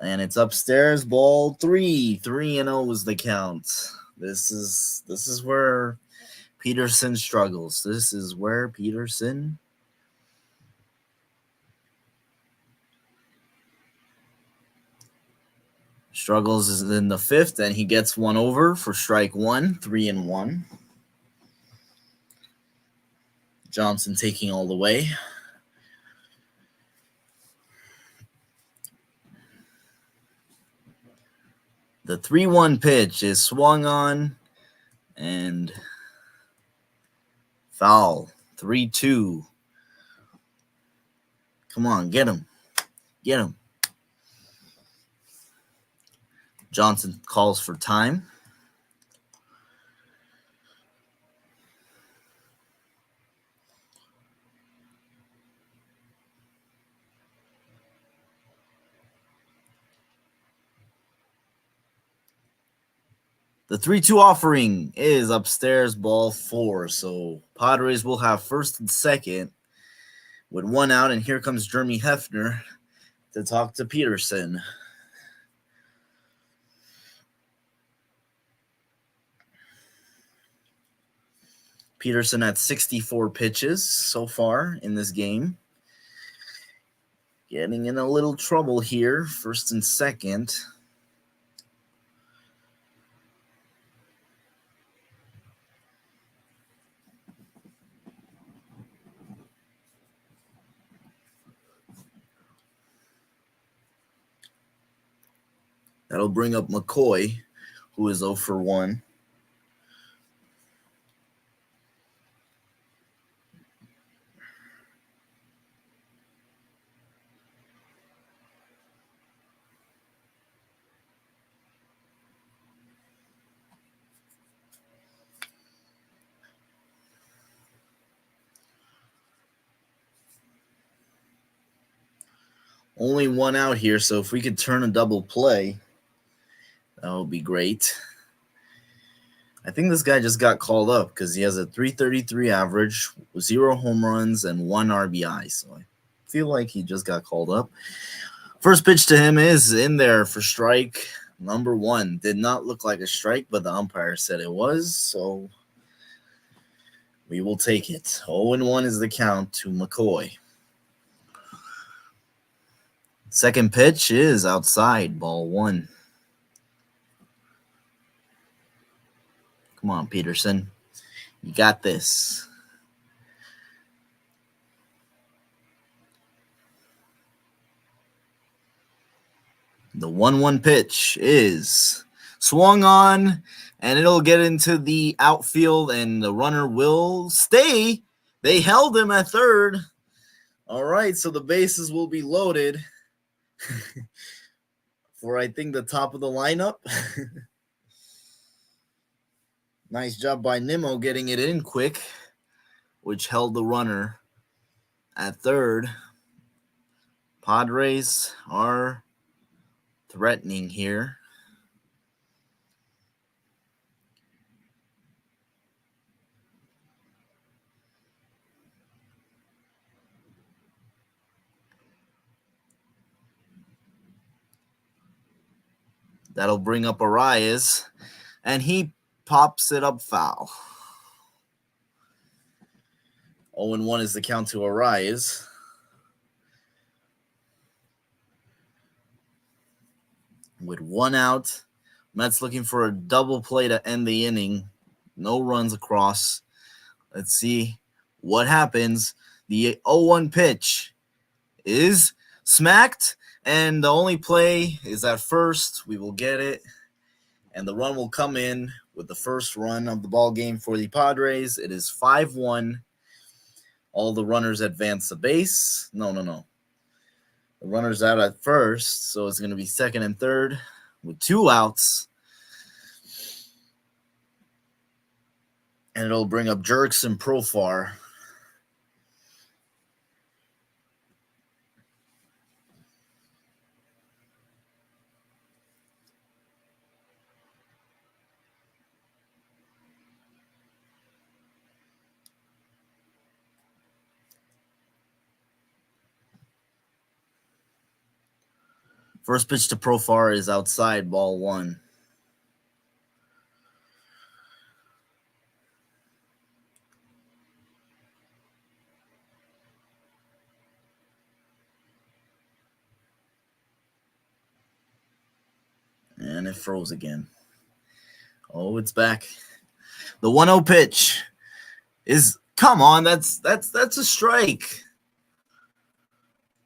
And it's upstairs, ball 3. 3-0 is the count. This is where Peterson struggles. This is where Peterson struggles is in the 5th, and he gets one over for strike 1, 3-1. Johnson taking all the way. The 3-1 pitch is swung on and foul. 3-2. Come on, get him. Get him. Johnson calls for time. The 3-2 offering is upstairs, ball 4. So Padres will have first and second with one out, and here comes Jeremy Hefner to talk to Peterson. Peterson at 64 pitches so far in this game. Getting in a little trouble here, first and second. That'll bring up McCoy, who is 0 for 1. Only one out here, so if we could turn a double play, that would be great. I think this guy just got called up because he has a 333 average, 0 home runs, and 1 RBI. So I feel like he just got called up. First pitch to him is in there for strike number 1. Did not look like a strike, but the umpire said it was. So we will take it. 0-1 is the count to McCoy. Second pitch is outside, ball 1. Come on, Peterson. You got this. The 1-1 pitch is swung on, and it'll get into the outfield, and the runner will stay. They held him at third. All right, so the bases will be loaded for, I think, the top of the lineup. Nice job by Nimmo getting it in quick, which held the runner at third. Padres are threatening here. That'll bring up Arias, and he pops it up foul. 0-1 is the count to Arias. With 1 out, Mets looking for a double play to end the inning. No runs across. Let's see what happens. The 0-1 pitch is smacked, and the only play is at first. We will get it, and the run will come in with the first run of the ball game for the Padres. It is 5-1. All the runners advance the base. No. The runner's out at first, so it's going to be second and third with 2 outs. And it'll bring up Jerks and Profar. First pitch to Profar is outside, ball 1. And it froze again. Oh, it's back. The 1-0 pitch is, come on, that's a strike.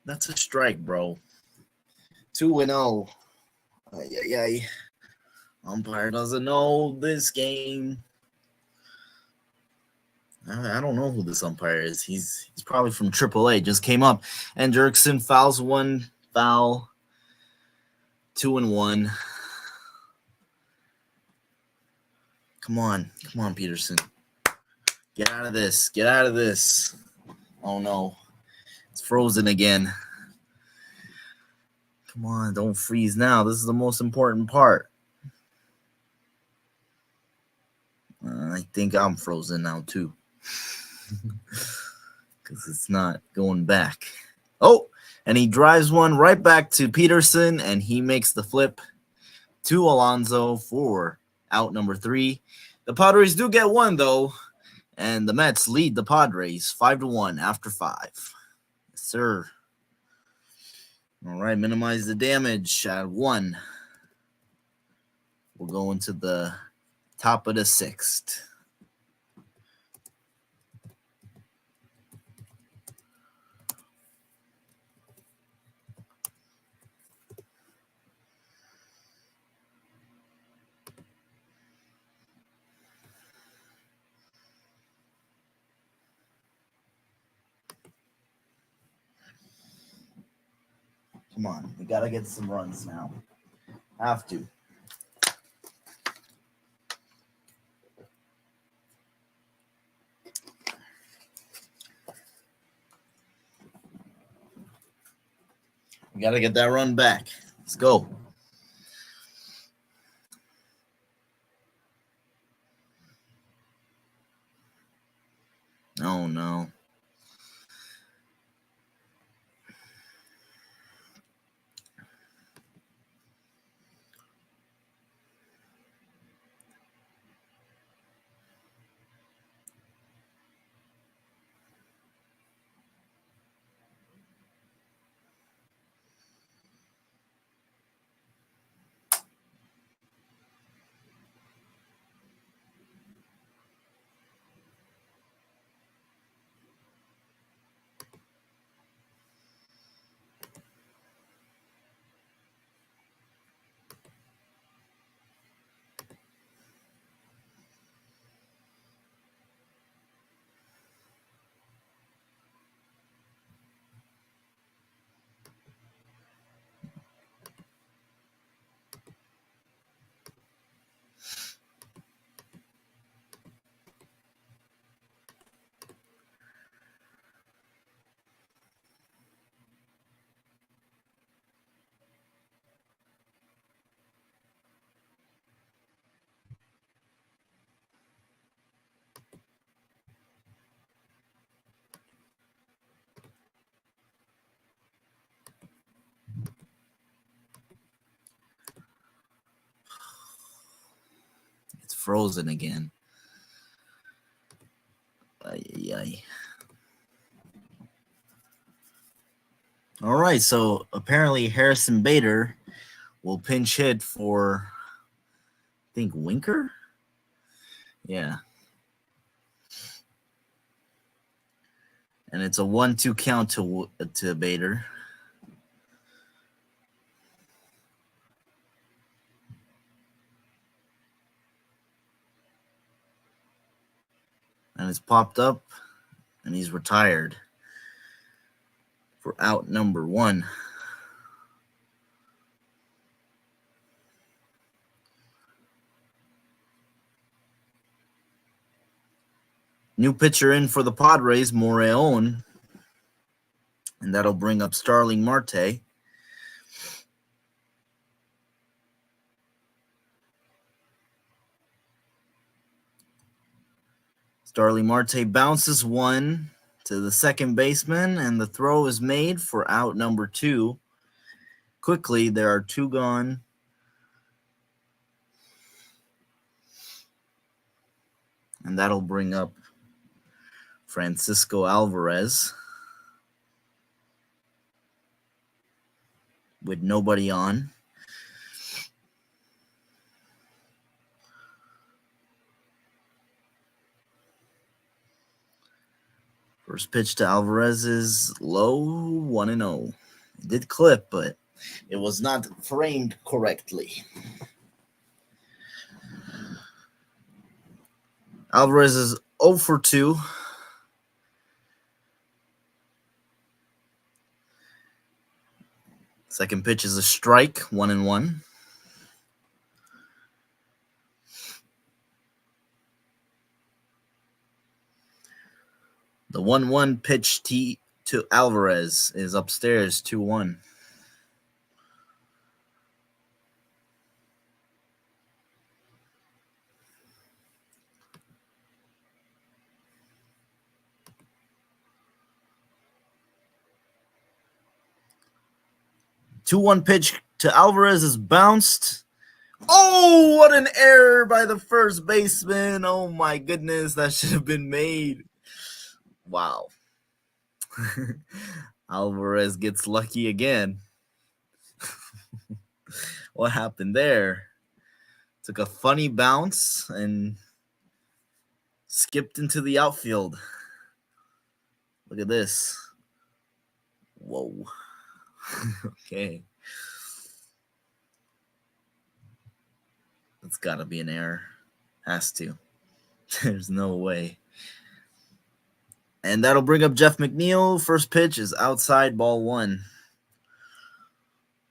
That's a strike, bro. 2-0. Umpire doesn't know this game. I don't know who this umpire is. He's probably from AAA. Just came up. And Jerkson fouls 1 foul. 2-1. Come on, Peterson. Get out of this. Oh, no. It's frozen again. Come on, don't freeze now. This is the most important part. I think I'm frozen now, too. Because it's not going back. Oh, and he drives one right back to Peterson, and he makes the flip to Alonso for out number 3. The Padres do get 1, though, and the Mets lead the Padres 5-1 after 5. Yes, sir. All right, minimize the damage at 1. We'll go into the top of the 6th. Come on, we got to get some runs now. Have to. We got to get that run back. Let's go. frozen again. Ay, ay, ay. All right, so apparently Harrison Bader will pinch hit for, I think, Winker? Yeah. And it's a 1-2 count to Bader. And it's popped up, and he's retired for out number 1. New pitcher in for the Padres, Moreon, and that'll bring up Starling Marte. Starling Marte bounces one to the second baseman, and the throw is made for out number 2. Quickly, there are 2 gone. And that'll bring up Francisco Alvarez with nobody on. First pitch to Alvarez is low, 1-0. It did clip, but it was not framed correctly. Alvarez is 0 for 2. Second pitch is a strike, 1-1. The 1-1 pitch to Alvarez is upstairs, 2-1. Two-one pitch to Alvarez is bounced. Oh, what an error by the first baseman. Oh, my goodness. That should have been made. Wow. Alvarez gets lucky again. What happened there? Took a funny bounce and skipped into the outfield. Look at this. Whoa. Okay. That's got to be an error. Has to. There's no way. And that'll bring up Jeff McNeil. First pitch is outside, ball 1.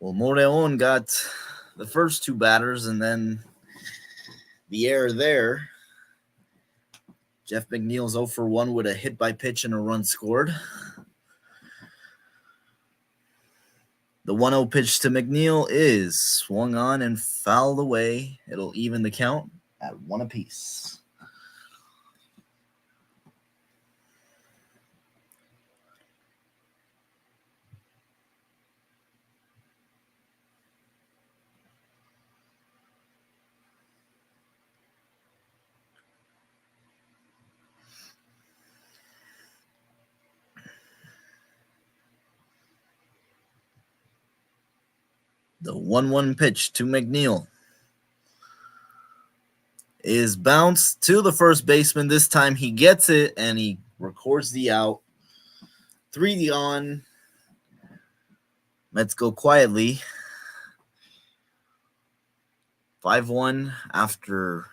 Well, Moreon got the first 2 batters, and then the error there. Jeff McNeil's 0 for 1 with a hit by pitch and a run scored. The 1-0 pitch to McNeil is swung on and fouled away. It'll even the count at 1 apiece. The 1-1 pitch to McNeil is bounced to the first baseman. This time he gets it and he records the out. 3 on. Let's go quietly. 5-1 after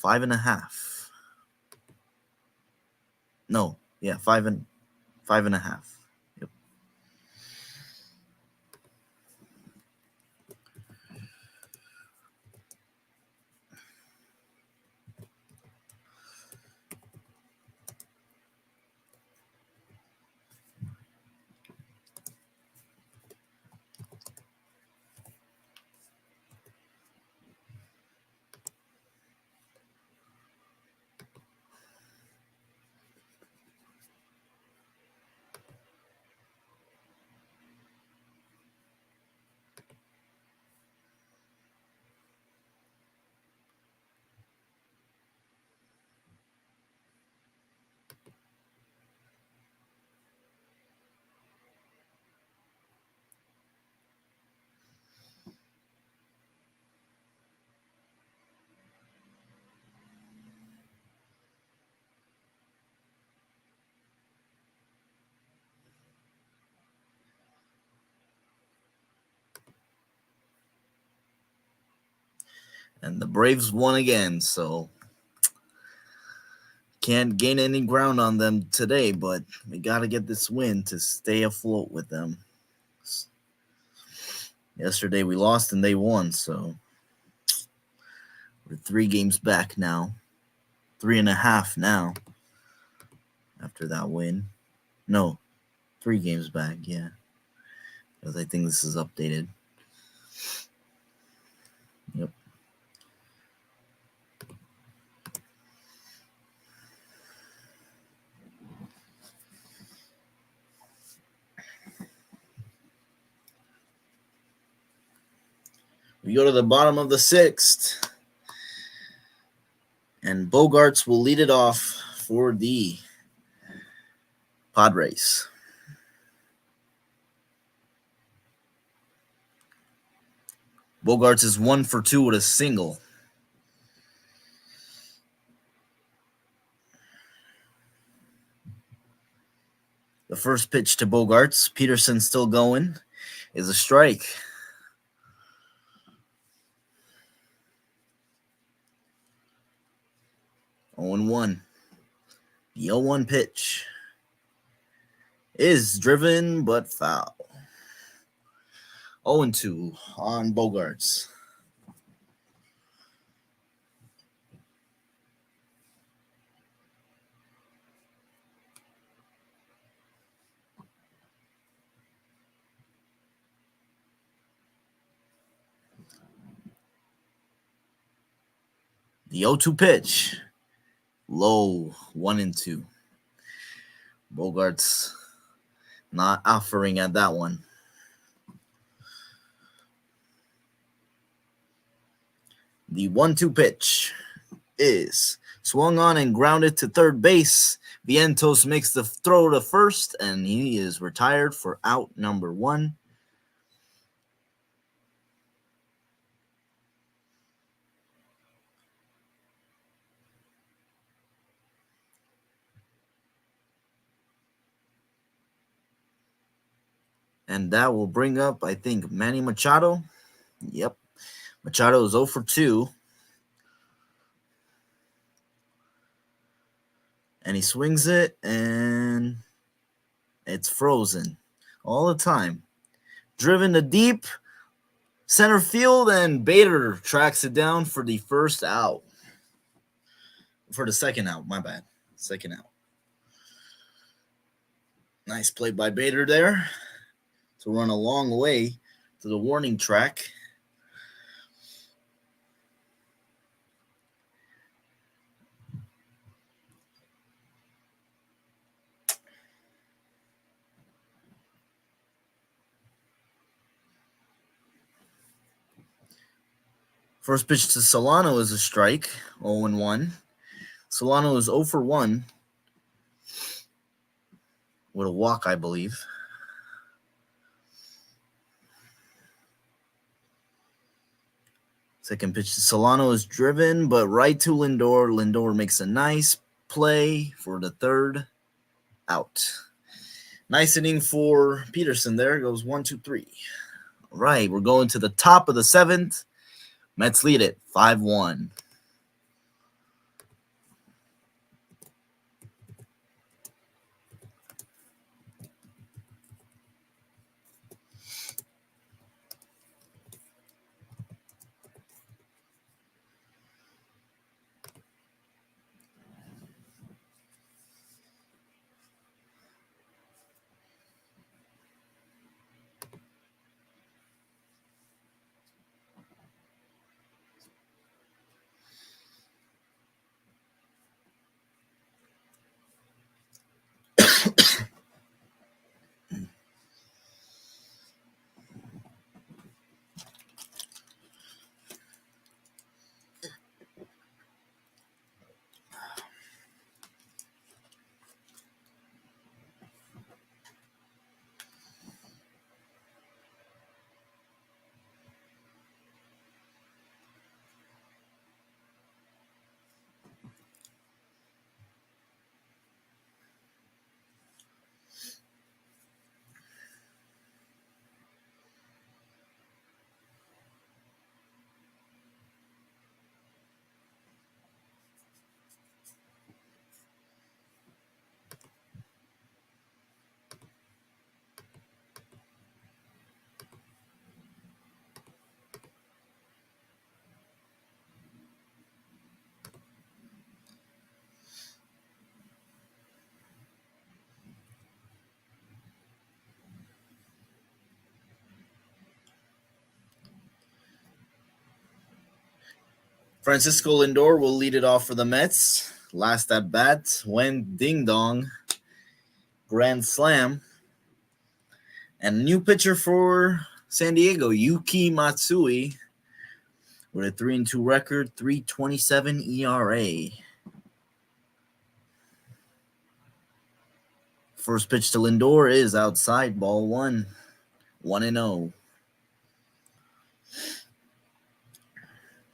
5.5. No, yeah, 5.5. Yep. And the Braves won again, so can't gain any ground on them today, but we got to get this win to stay afloat with them. Yesterday we lost and they won, so we're 3 games back now. 3.5 now after that win. No, 3 games back, yeah. Because I think this is updated. Yep. We go to the bottom of the 6th. And Bogarts will lead it off for the Padres. Bogarts is 1 for 2 with a single. The first pitch to Bogarts, Peterson still going, is a strike. 0-1. The 0-1 pitch is driven but foul. 0-2 on Bogarts. The 0-2 pitch, low, 1-2. Bogarts not offering at that one. The 1-2 pitch is swung on and grounded to third base. Vientos makes the throw to first, and he is retired for out number 1. And that will bring up, I think, Manny Machado. Yep. Machado is 0 for 2. And he swings it, and it's frozen all the time. Driven to deep center field, and Bader tracks it down for the first out. For the second out, my bad. Second out. Nice play by Bader there to run a long way to the warning track. First pitch to Solano is a strike, 0-1. Solano is 0 for 1 with a walk, I believe. Second pitch to Solano is driven, but right to Lindor. Lindor makes a nice play for the third out. Nice inning for Peterson there. Goes 1, 2, 3. All right, we're going to the top of the 7th. Mets lead it 5-1. Francisco Lindor will lead it off for the Mets. Last at bat went ding dong, grand slam. And a new pitcher for San Diego, Yuki Matsui, with a 3-2 record, 3.27 ERA. First pitch to Lindor is outside, ball one, 1-0.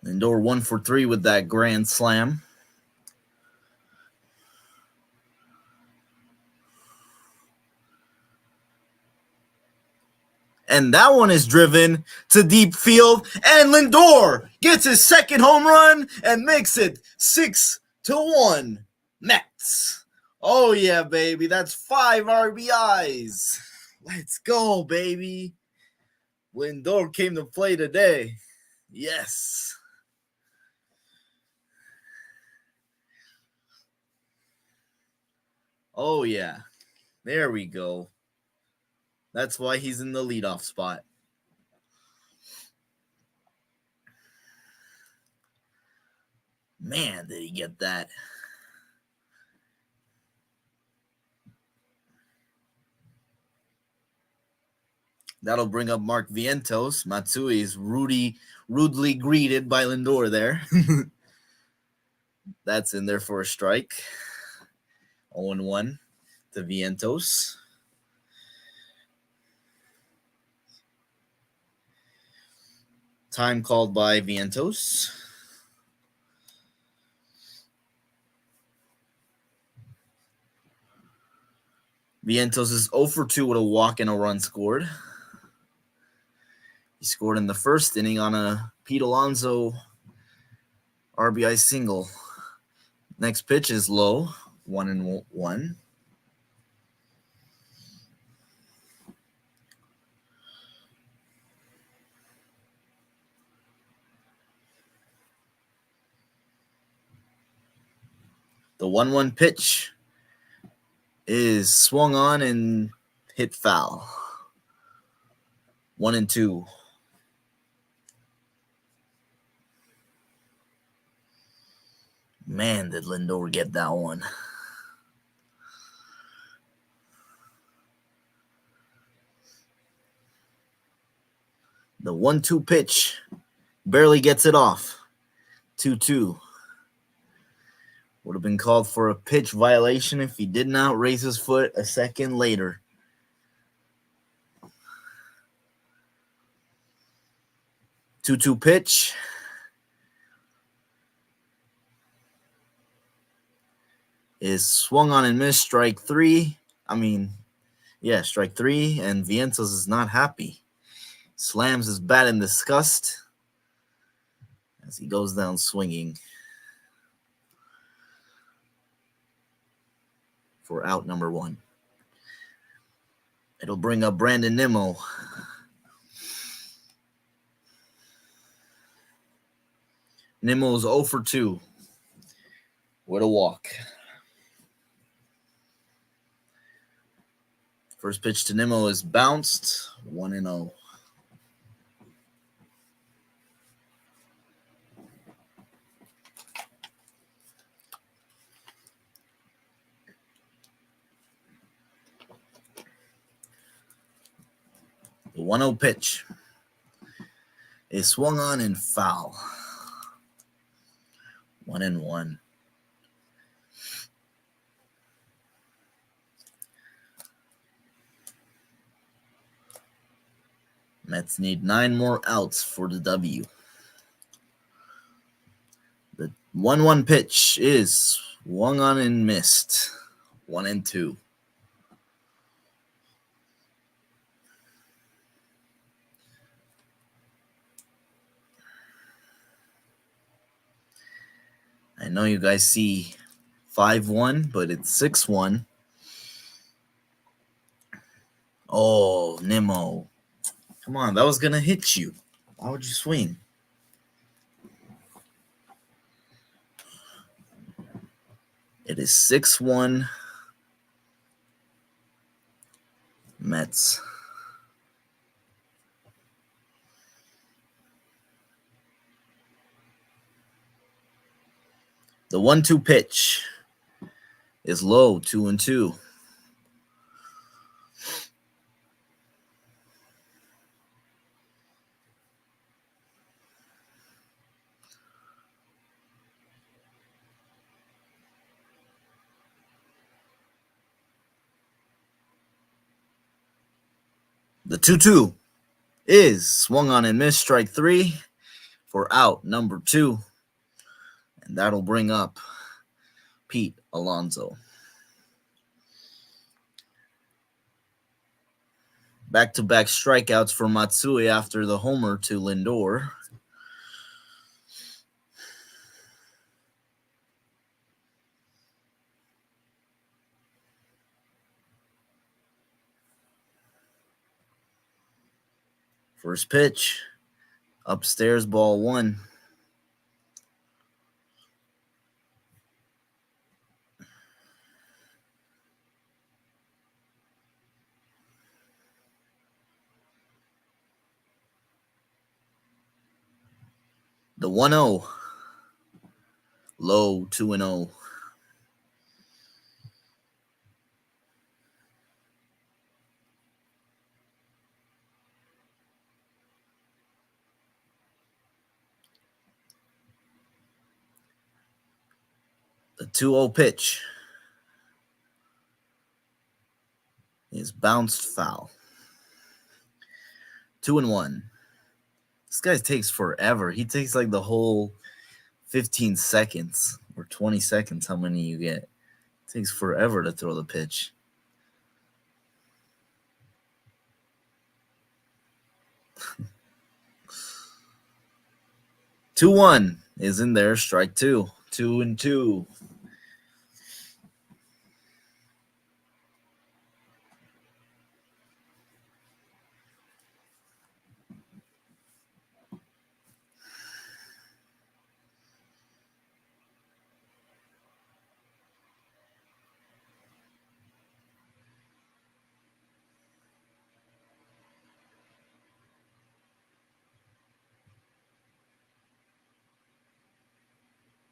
Lindor 1 for 3 with that grand slam. And that one is driven to deep field, and Lindor gets his second home run and makes it 6-1 Mets. Oh yeah, baby, that's 5 RBIs. Let's go, baby. Lindor came to play today. Yes. Oh yeah, there we go. That's why he's in the leadoff spot. Man, did he get that. That'll bring up Mark Vientos. Matsui is rudely greeted by Lindor there. That's in there for a strike. 0-1 to Vientos. Time called by Vientos. Vientos is 0 for 2 with a walk and a run scored. He scored in the first inning on a Pete Alonso RBI single. Next pitch is low, 1-1. The 1-1 pitch is swung on and hit foul. 1-2. Man, did Lindor get that one. The 1-2 pitch barely gets it off. 2-2. Would have been called for a pitch violation if he did not raise his foot a second later. Two-two pitch. Is swung on and missed, strike three. Strike three, and Vientos is not happy. Slams his bat in disgust as he goes down swinging for out number 1. It'll bring up Brandon Nimmo. Nimmo's 0 for 2 with a walk. First pitch to Nimmo is bounced, 1-0. The 1-0 pitch is swung on and foul. 1-1. Mets need 9 more outs for the W. The 1-1 pitch is swung on and missed. 1-2. I know you guys see 5-1, but it's 6-1. Oh, Nimmo. Come on, that was going to hit you. Why would you swing? It is 6-1 Mets. The 1-2 pitch is low, 2-2. The 2-2 is swung on and missed, strike 3 for out number 2. And that'll bring up Pete Alonso. Back-to-back strikeouts for Matsui after the homer to Lindor. First pitch, upstairs, ball 1. The 1-0, low, 2-0. The 2-0 pitch is bounced foul. 2-1. This guy takes forever. He takes like the whole 15 seconds or 20 seconds, how many you get. It takes forever to throw the pitch. 2-1 is in there, strike 2. 2-2.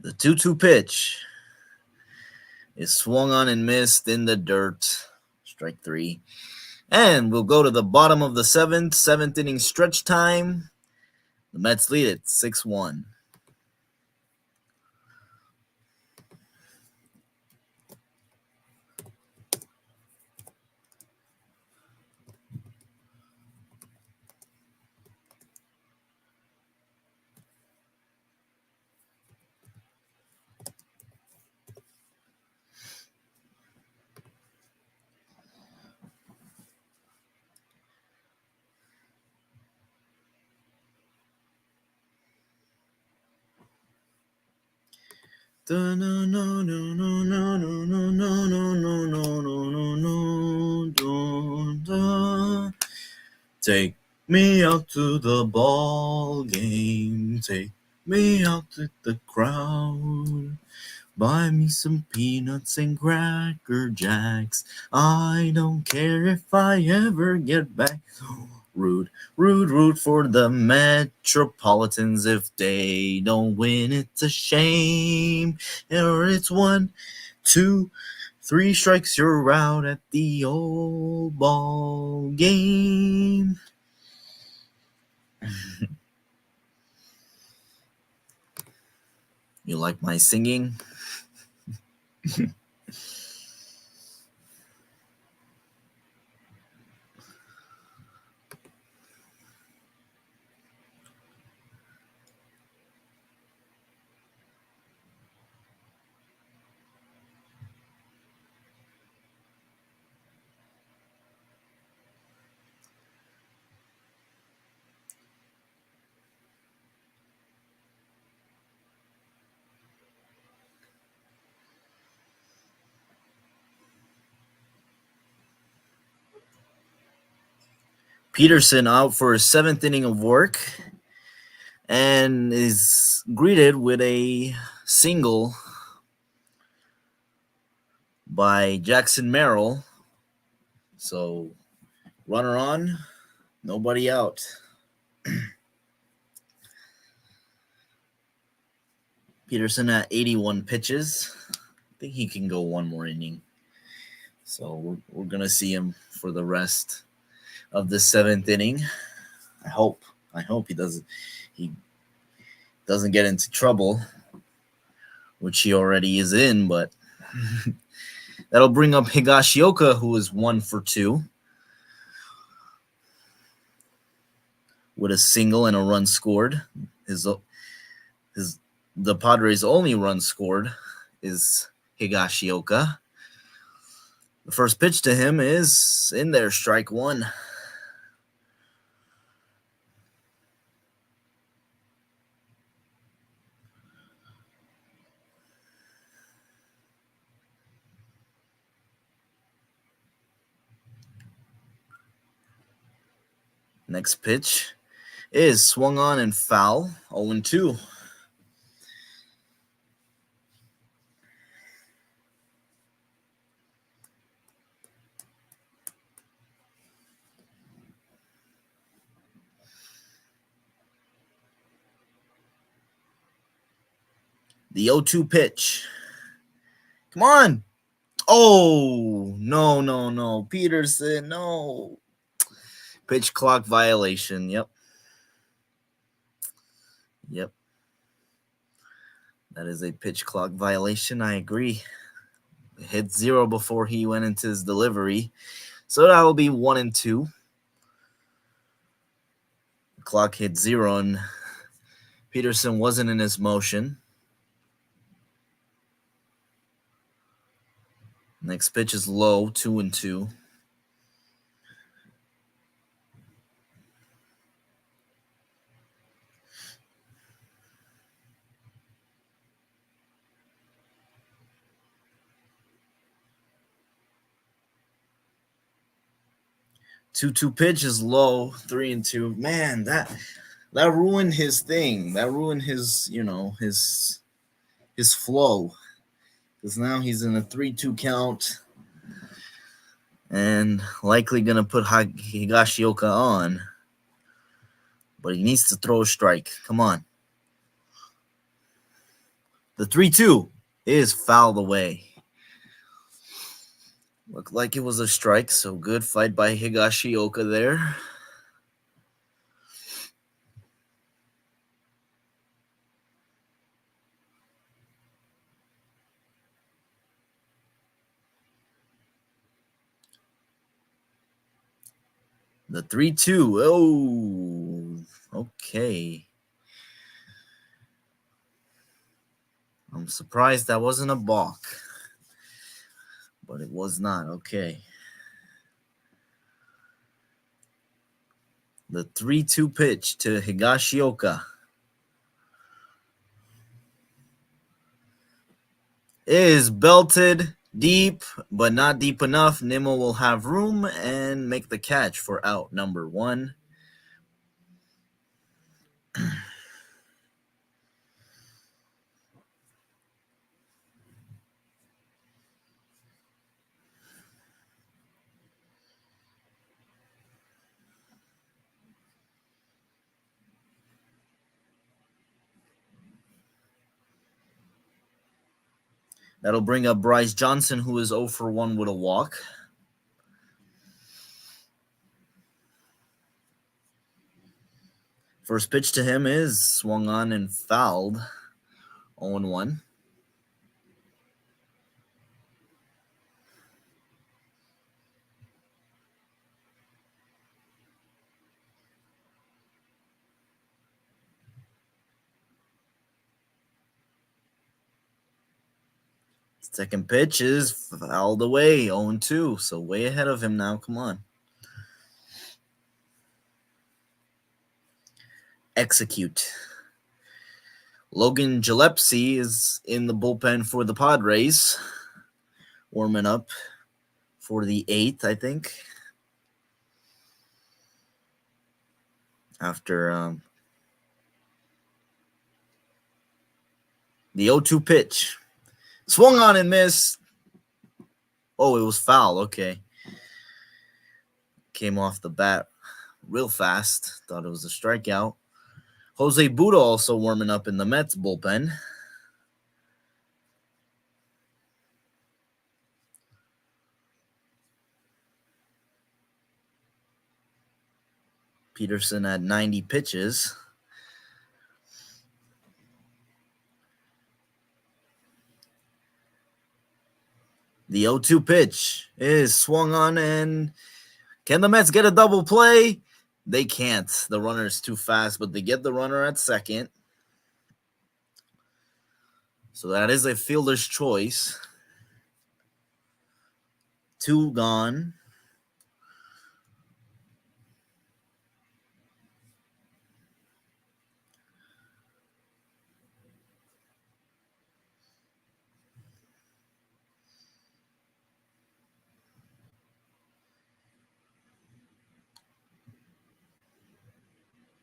The 2-2 pitch is swung on and missed in the dirt. Strike 3. And we'll go to the bottom of the seventh inning stretch time. The Mets lead it 6-1. Take me out to the ball game. Take me out to the crowd. Buy me some peanuts and Cracker Jacks. I don't care if I ever get back. Root for the Metropolitans. If they don't win, it's a shame. Or it's 1, 2, 3 strikes, you're out at the old ball game. You like my singing? Peterson out for his 7th inning of work and is greeted with a single by Jackson Merrill. So, runner on, nobody out. Peterson at 81 pitches. I think he can go one more inning. So we're going to see him for the rest of the 7th inning. I hope he doesn't get into trouble, which he already is in, but that'll bring up Higashioka, who is 1 for 2 with a single and a run scored. The Padres' only run scored is Higashioka. The first pitch to him is in there, strike 1. Next pitch is swung on and foul, 0-2. The 0-2 pitch. Come on. Oh, no. Peterson, no. Pitch clock violation. Yep. That is a pitch clock violation. I agree. It hit 0 before he went into his delivery. So that will be 1-2. The clock hit 0 and Peterson wasn't in his motion. Next pitch is low, 2-2. Two pitch is low, 3-2. Man, that ruined his thing. That ruined his, his flow. Because now he's in a 3-2 count and likely going to put Higashioka on. But he needs to throw a strike. Come on. The 3-2 is fouled away. Looked like it was a strike, so good fight by Higashioka there. The 3-2. Oh, okay. I'm surprised that wasn't a balk. But it was not. Okay. The 3-2 pitch to Higashioka is belted deep, but not deep enough. Nimmo will have room and make the catch for out number 1. That'll bring up Bryce Johnson, who is 0 for 1 with a walk. First pitch to him is swung on and fouled, 0-1. Second pitch is fouled away, 0-2. So way ahead of him now. Come on. Execute. Logan Gillespie is in the bullpen for the Padres. Warming up for the 8th, I think. After the 0-2 pitch. Swung on and missed. Oh, it was foul. Okay. Came off the bat real fast. Thought it was a strikeout. Jose Budo also warming up in the Mets bullpen. Peterson at 90 pitches. The 0-2 pitch is swung on, and can the Mets get a double play? They can't. The runner is too fast, but they get the runner at second. So that is a fielder's choice. 2 gone.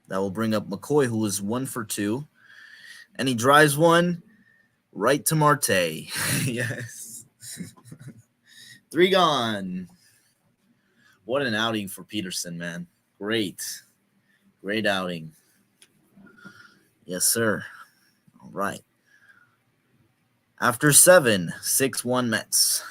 That will bring up McCoy, who is 1 for 2. And he drives one right to Marte. Yes. 3 gone. What an outing for Peterson, man. Great outing. Yes, sir. All right. After 7, 6-1 Mets.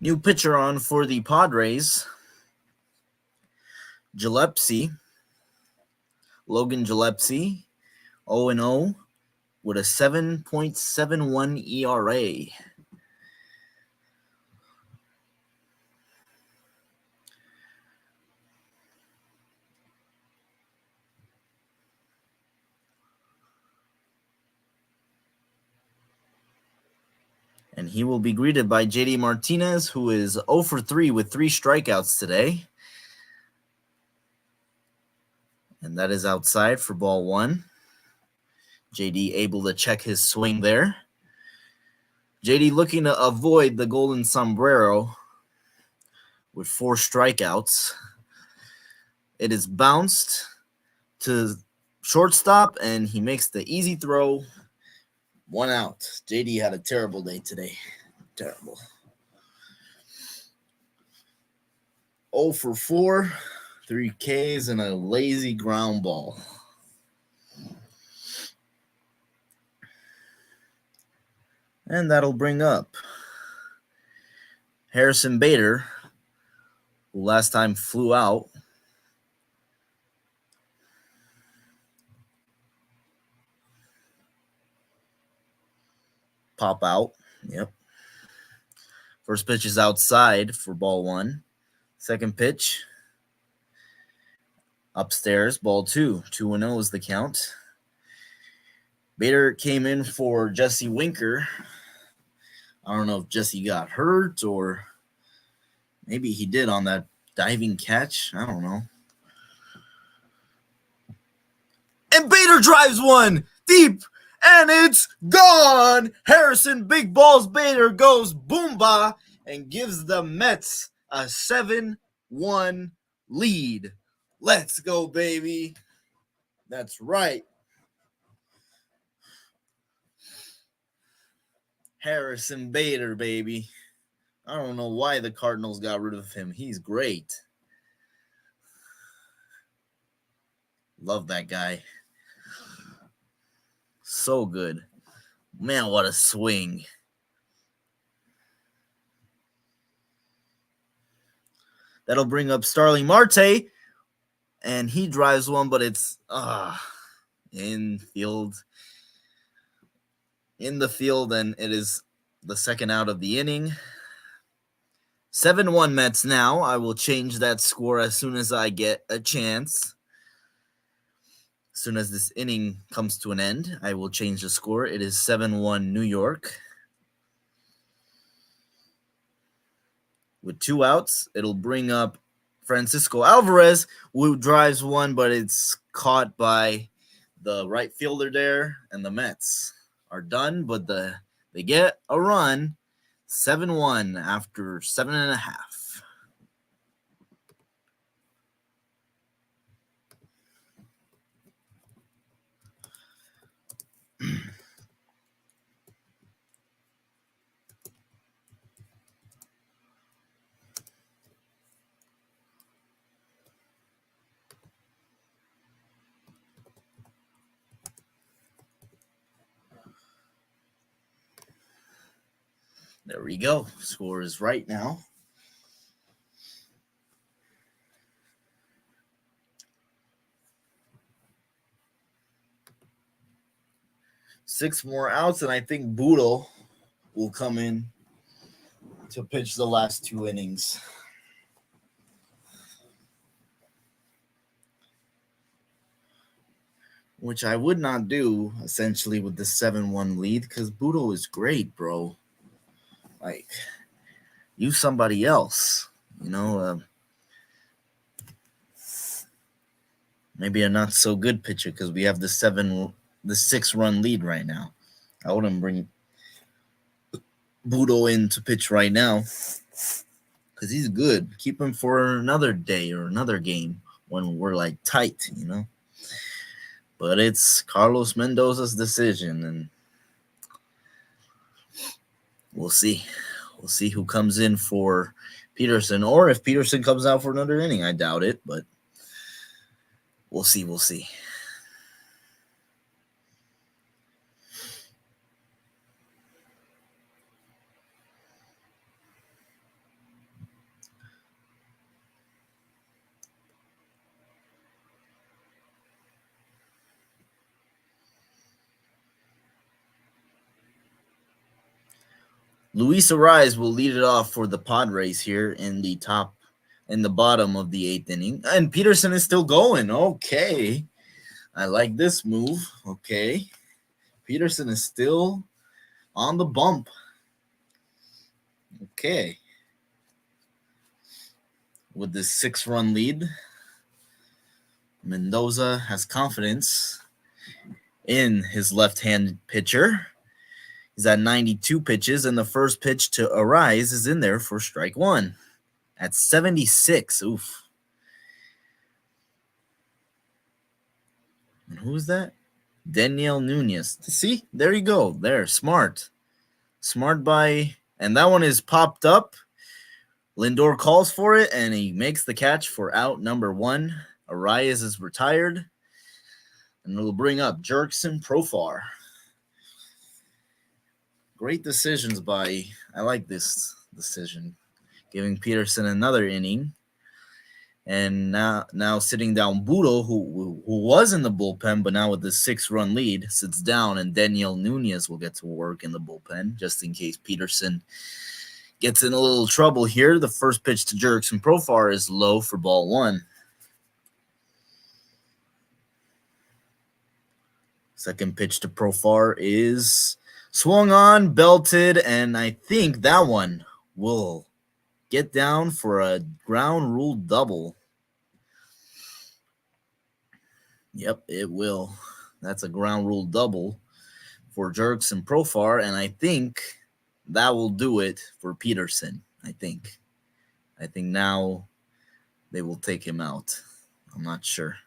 New pitcher on for the Padres. Logan Gillespie, 0-0 with a 7.71 ERA. And he will be greeted by JD Martinez, who is 0 for 3 with 3 strikeouts today. And that is outside for ball 1. JD able to check his swing there. JD looking to avoid the golden sombrero with 4 strikeouts. It is bounced to shortstop, and he makes the easy throw. 1 out. JD had a terrible day today. Terrible. 0 for 4, 3 Ks, and a lazy ground ball. And that'll bring up Harrison Bader, who last time flew out. Pop out. Yep. First pitch is outside for ball 1. Second pitch, upstairs, ball 2. 2-0 is the count. Bader came in for Jesse Winker. I don't know if Jesse got hurt or maybe he did on that diving catch. I don't know. And Bader drives one deep, and it's gone. Harrison Big Balls Bader goes boomba and gives the Mets a 7-1 lead. Let's go, baby. That's right. Harrison Bader, baby. I don't know why the Cardinals got rid of him. He's great. Love that guy. So good. Man, what a swing. That'll bring up Starling Marte, and he drives one, but it's in the field, and it is the second out of the inning. 7-1 Mets now. I will change that score as soon as I get a chance. As soon as this inning comes to an end, I will change the score. It is 7-1 New York. With 2 outs, it'll bring up Francisco Alvarez, who drives one, but it's caught by the right fielder there, and the Mets are done, but they get a run. 7-1 after 7.5. There we go. Score is right now. Six more outs, and I think Boodle will come in to pitch the last 2 innings. Which I would not do, essentially, with the 7-1 lead, because Boodle is great, bro. Like, use somebody else, maybe a not so good pitcher, because we have the 6-run lead right now. I wouldn't bring Boodle in to pitch right now, because he's good. Keep him for another day or another game when we're like tight, But it's Carlos Mendoza's decision, and we'll see. We'll see who comes in for Peterson, or if Peterson comes out for another inning. I doubt it, but we'll see. We'll see. Luis Ariz will lead it off for the Padres here in the bottom of the 8th inning. And Peterson is still going. Okay. I like this move. Okay. Peterson is still on the bump. Okay. With this 6-run lead, Mendoza has confidence in his left-handed pitcher. He's at 92 pitches, and the first pitch to Ariz is in there for strike 1 at 76. Oof. And who's that? Daniel Nunez. See? There you go. There. Smart. Smart by... And that one is popped up. Lindor calls for it, and he makes the catch for out number 1. Ariz is retired. And it'll bring up Jurickson Profar. Great decisions by... I like this decision. giving Peterson another inning. And now sitting down Budo, who was in the bullpen, but now with the 6-run lead, sits down, and Daniel Nunez will get to work in the bullpen just in case Peterson gets in a little trouble here. The first pitch to Jurickson Profar is low for ball 1. Second pitch to Profar is swung on, belted, and I think that one will get down for a ground rule double. Yep, it will. That's a ground rule double for Jurickson Profar, and I think that will do it for Peterson. I think now they will take him out. I'm not sure.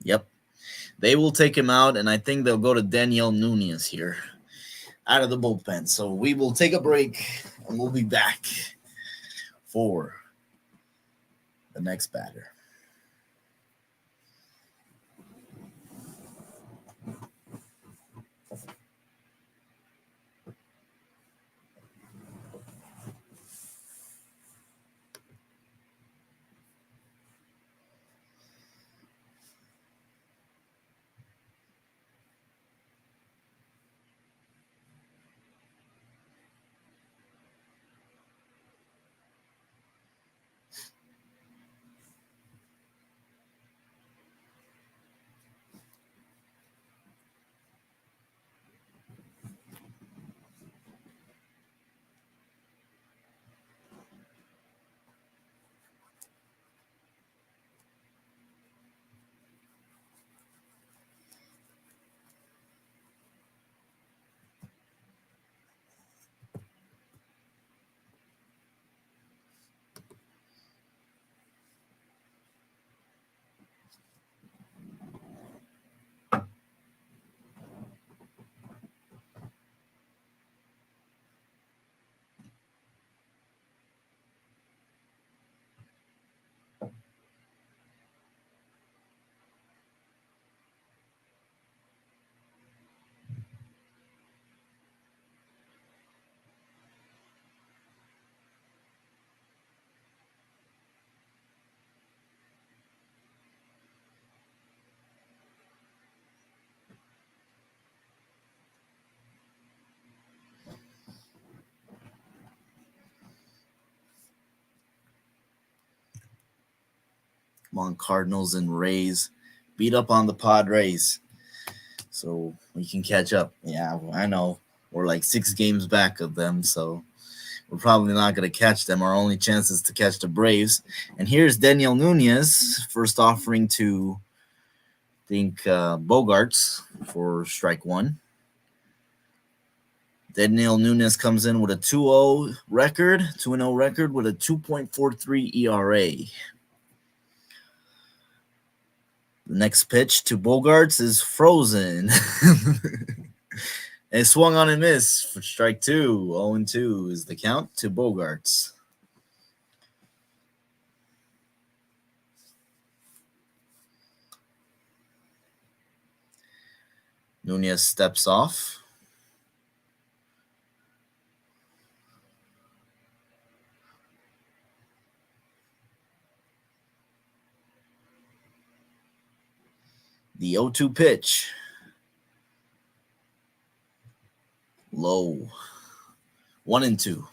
Yep. They will take him out, and I think they'll go to Daniel Nunez here out of the bullpen. So we will take a break, and we'll be back for the next batter. Come on, Cardinals and Rays. Beat up on the Padres so we can catch up. Yeah, I know. We're like 6 games back of them, so we're probably not going to catch them. Our only chance is to catch the Braves. And here's Daniel Nunez, first offering to, I think, Bogarts for strike 1. Daniel Nunez comes in with a 2-0 record, 2-0 record with a 2.43 ERA. The next pitch to Bogarts is frozen. And swung on and missed for strike 2. 0-2 is the count to Bogarts. Nunez steps off. The 0-2 pitch. Low. 1-2.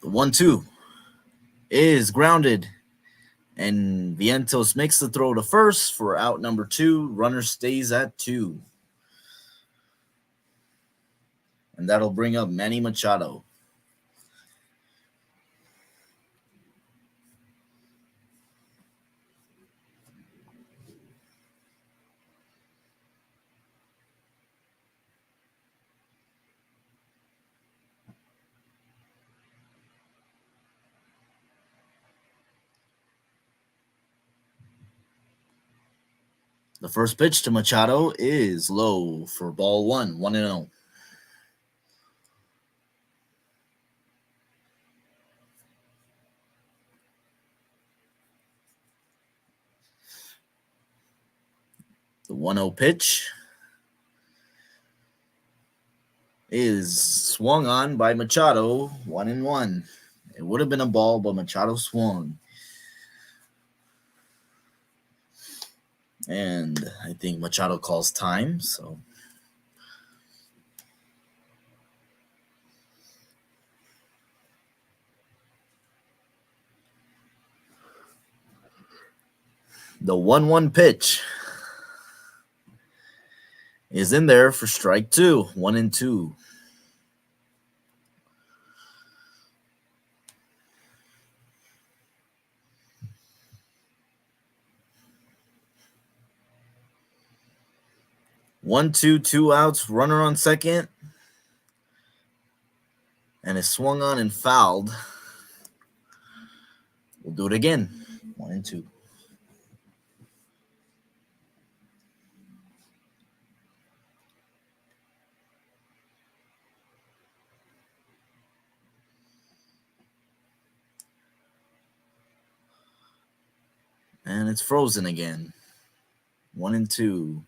The 1-2 is grounded, and Vientos makes the throw to first for out number 2. Runner stays at 2. And that'll bring up Manny Machado. The first pitch to Machado is low for ball one, 1-0. The 1-0 pitch is swung on by Machado, 1-1. It would have been a ball, but Machado swung. And I think Machado calls time, so. The 1-1 pitch is in there for strike two, 1-2. One, two outs, runner on second. And it's swung on and fouled. We'll do it again. 1-2. And it's frozen again. 1-2.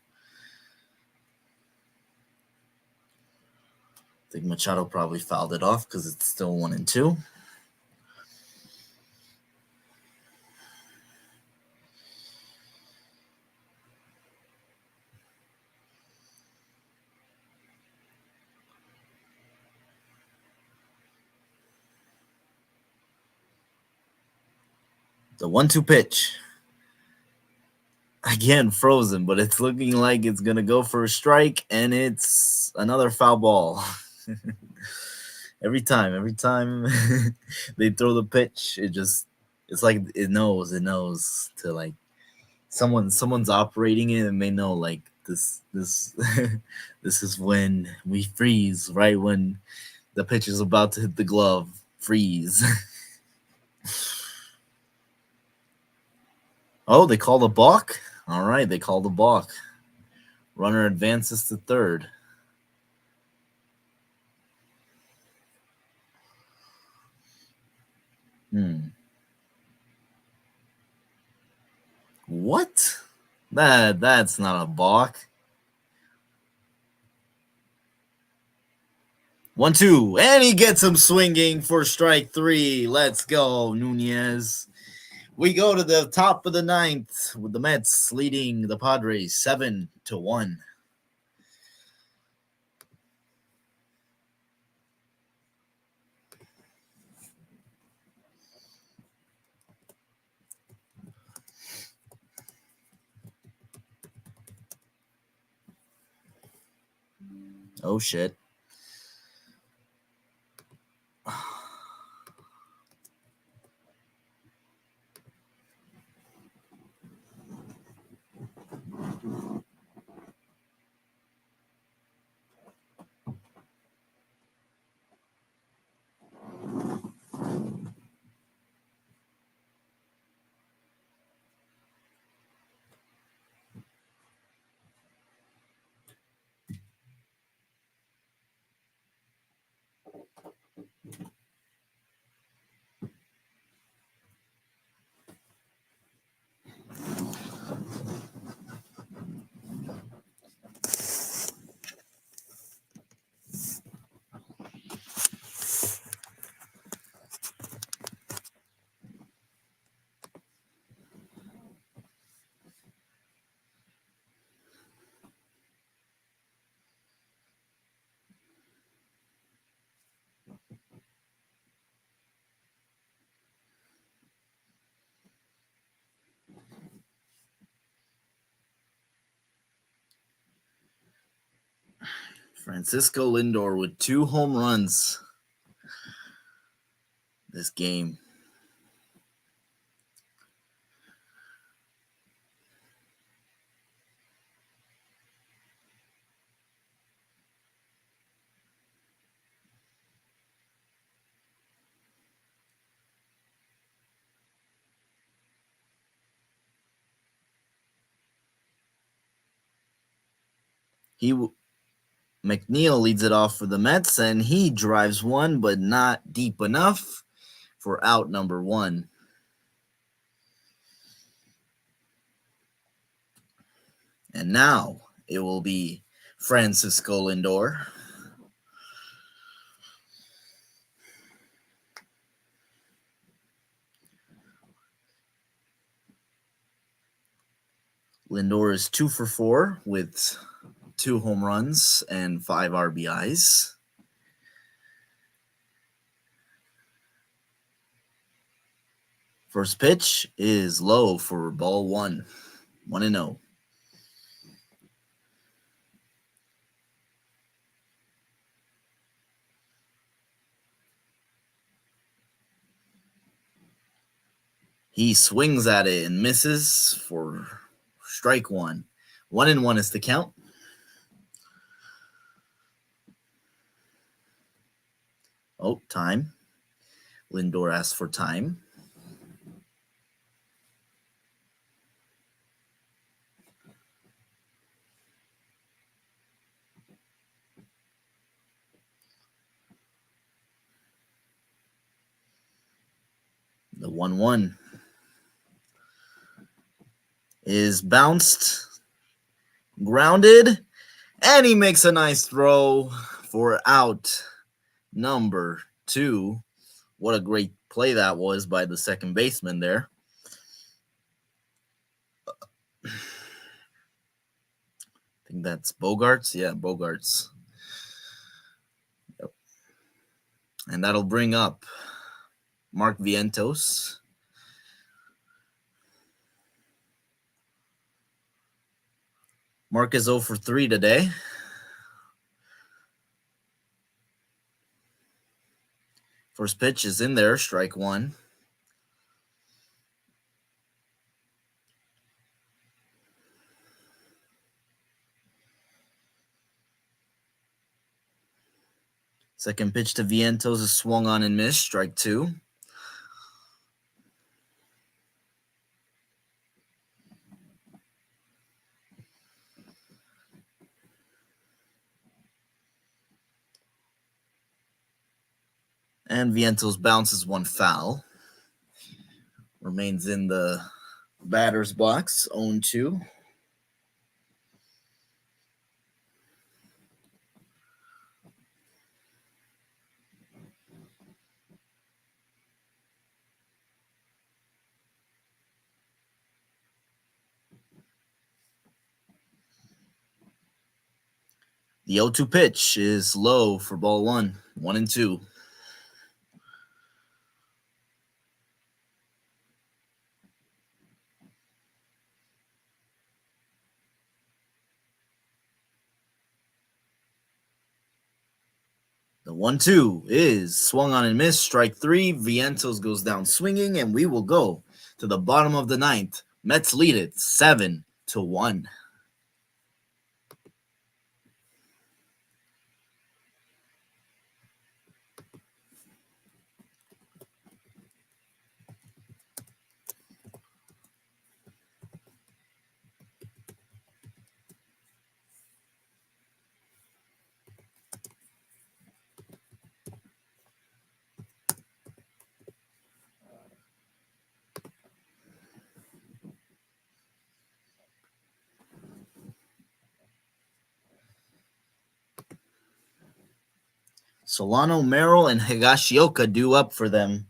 I think Machado probably fouled it off because it's still 1-2. The 1-2 pitch. Again, frozen, but it's looking like it's going to go for a strike, and it's another foul ball. every time they throw the pitch, it's like it knows to like someone's operating it, and they know like this this is when we freeze, right when the pitch is about to hit the glove. Freeze. Oh, they call the balk? All right, they call the balk. Runner advances to third. What? That's not a balk. 1-2, and he gets him swinging for strike three. Let's go, Nunez. We go to the top of the ninth with the Mets leading the Padres 7-1. Oh shit. Francisco Lindor with 2 home runs this game. McNeil leads it off for the Mets, and he drives one, but not deep enough for out number 1. And now it will be Francisco Lindor. Lindor is 2 for 4 with 2 home runs and 5 RBIs. First pitch is low for ball 1. 1-0. He swings at it and misses for strike 1. 1-1 is the count. Oh, time. Lindor asks for time. The 1-1 is bounced, grounded, and he makes a nice throw for out number 2. What a great play that was by the second baseman there. I think that's Bogarts. Yeah, Bogarts. Yep. And that'll bring up Mark Vientos. Mark is 0 for 3 today. First pitch is in there, strike 1. Second pitch to Vientos is swung on and missed, strike 2. And Vientos bounces one foul. Remains in the batter's box, 0-2. The 0-2 pitch is low for ball 1, 1-2. The 1-2 is swung on and missed, strike 3. Vientos goes down swinging, and we will go to the bottom of the 9th. Mets lead it 7-1. Solano, Merrill, and Higashioka due up for them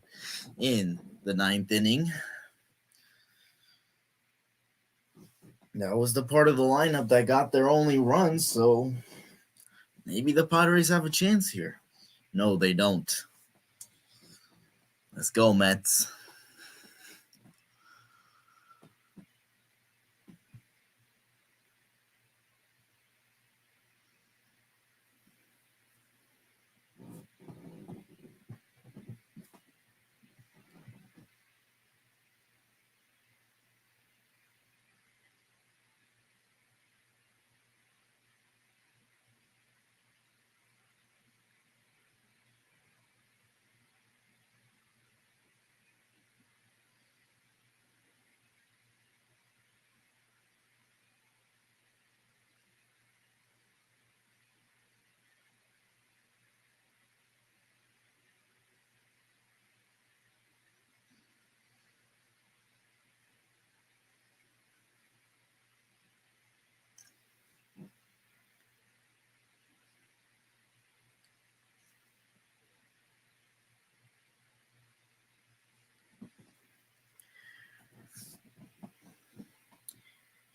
in the 9th inning. That was the part of the lineup that got their only run, so maybe the Padres have a chance here. No, they don't. Let's go, Mets.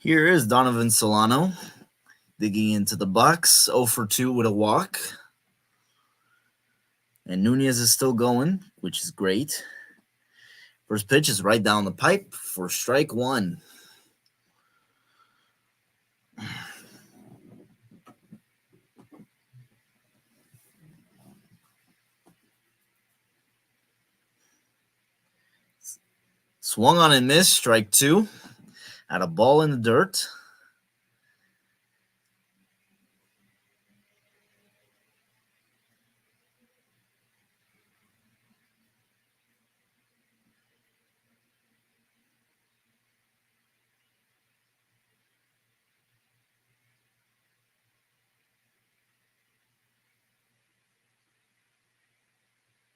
Here is Donovan Solano digging into the box, 0 for 2 with a walk. And Nunez is still going, which is great. First pitch is right down the pipe for strike one. Swung on and missed, strike two. Had a ball in the dirt.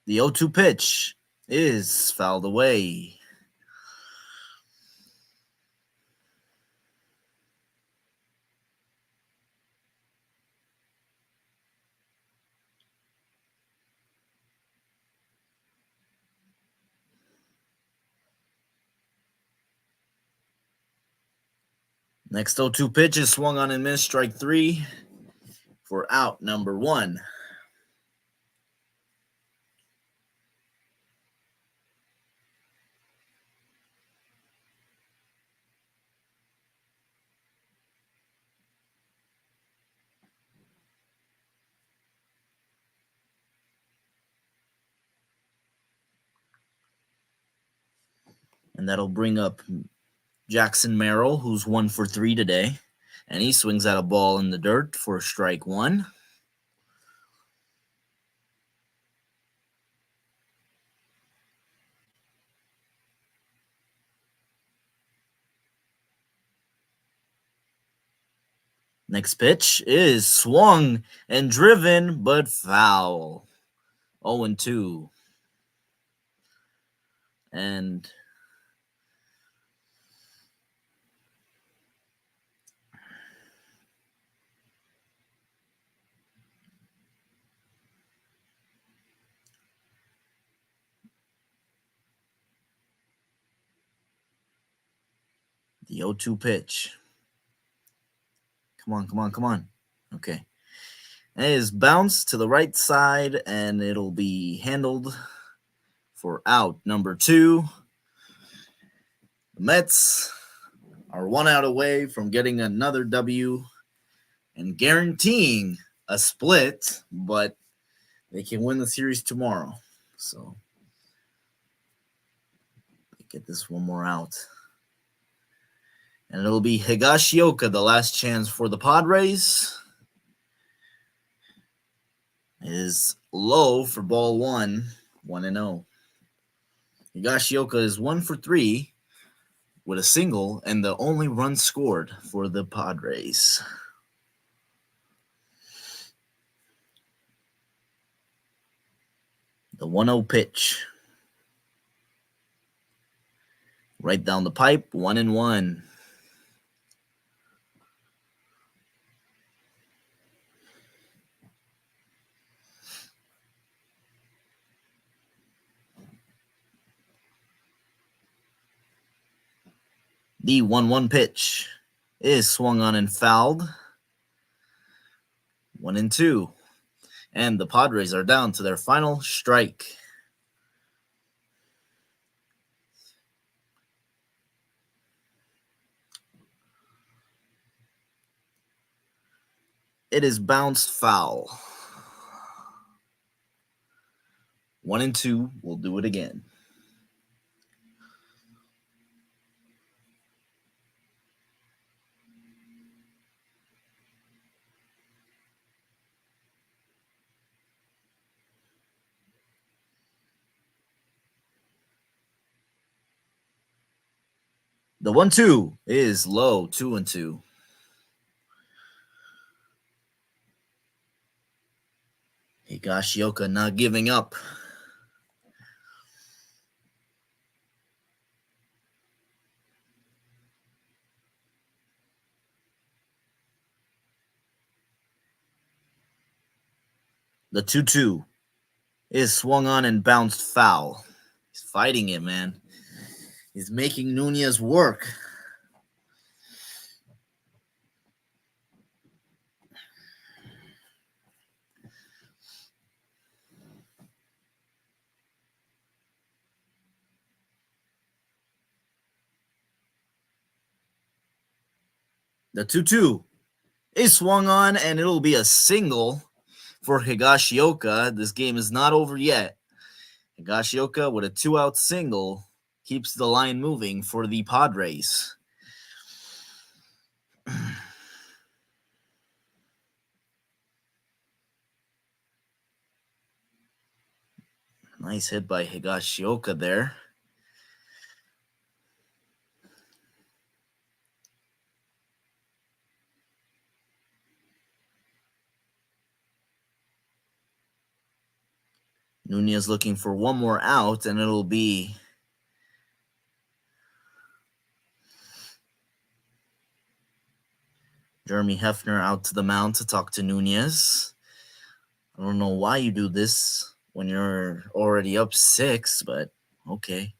The 0-2 pitch is fouled away. Next 0-2 pitch is swung on and missed, strike three for out number one. And that'll bring up Jackson Merrill, who's 1 for 3 today. And he swings at a ball in the dirt for strike one. Next pitch is swung and driven, but foul. 0-2. And the 0-2 pitch. Come on. Okay. And it is bounced to the right side, and it'll be handled for out number two. The Mets are 1 out away from getting another W and guaranteeing a split, but they can win the series tomorrow. So get this one more out. And it'll be Higashioka, the last chance for the Padres. It is low for ball one, 1-0. Higashioka is 1 for 3 with a single and the only run scored for the Padres. The 1-0 pitch. Right down the pipe, 1-1. The 1-1 pitch is swung on and fouled. 1-2. And the Padres are down to their final strike. It is bounced foul. 1-2. We'll do it again. The 1-2 is low, 2-2. Higashioka not giving up. The 2-2 is swung on and bounced foul. He's fighting it, man. He's making Nunez work. The 2-2 is swung on, and it'll be a single for Higashioka. This game is not over yet. Higashioka with a 2-out single keeps the line moving for the Padres. Nice hit by Higashioka there. Nunez looking for one more out, and it'll be Jeremy Hefner out to the mound to talk to Nunez. I don't know why you do this when you're already up 6, but okay.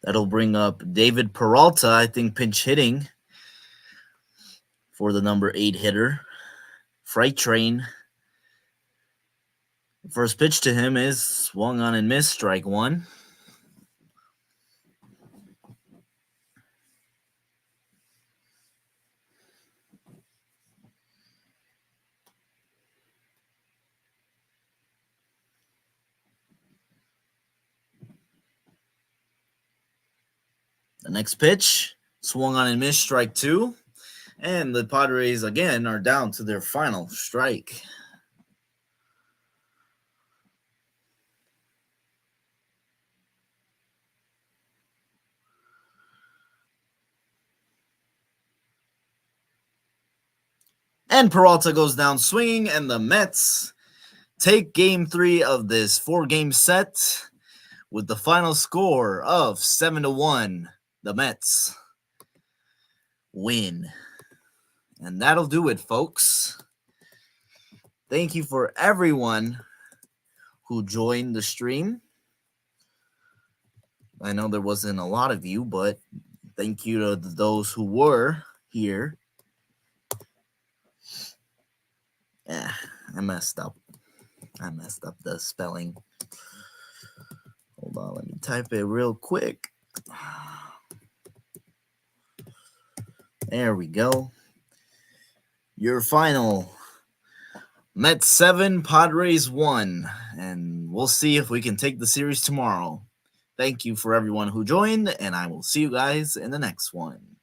That'll bring up David Peralta, I think, pinch hitting for the number 8 hitter. Freight Train. First pitch to him is swung on and missed, strike 1. The next pitch, swung on and missed, strike 2. And the Padres, again, are down to their final strike. And Peralta goes down swinging, and the Mets take Game 3 of this 4-game set with the final score of 7-1. The Mets win. And that'll do it, folks. Thank you for everyone who joined the stream. I know there wasn't a lot of you, but thank you to those who were here. Yeah, I messed up the spelling. Hold on, let me type it real quick. There we go. Your final. Mets 7, Padres 1. And we'll see if we can take the series tomorrow. Thank you for everyone who joined, and I will see you guys in the next one.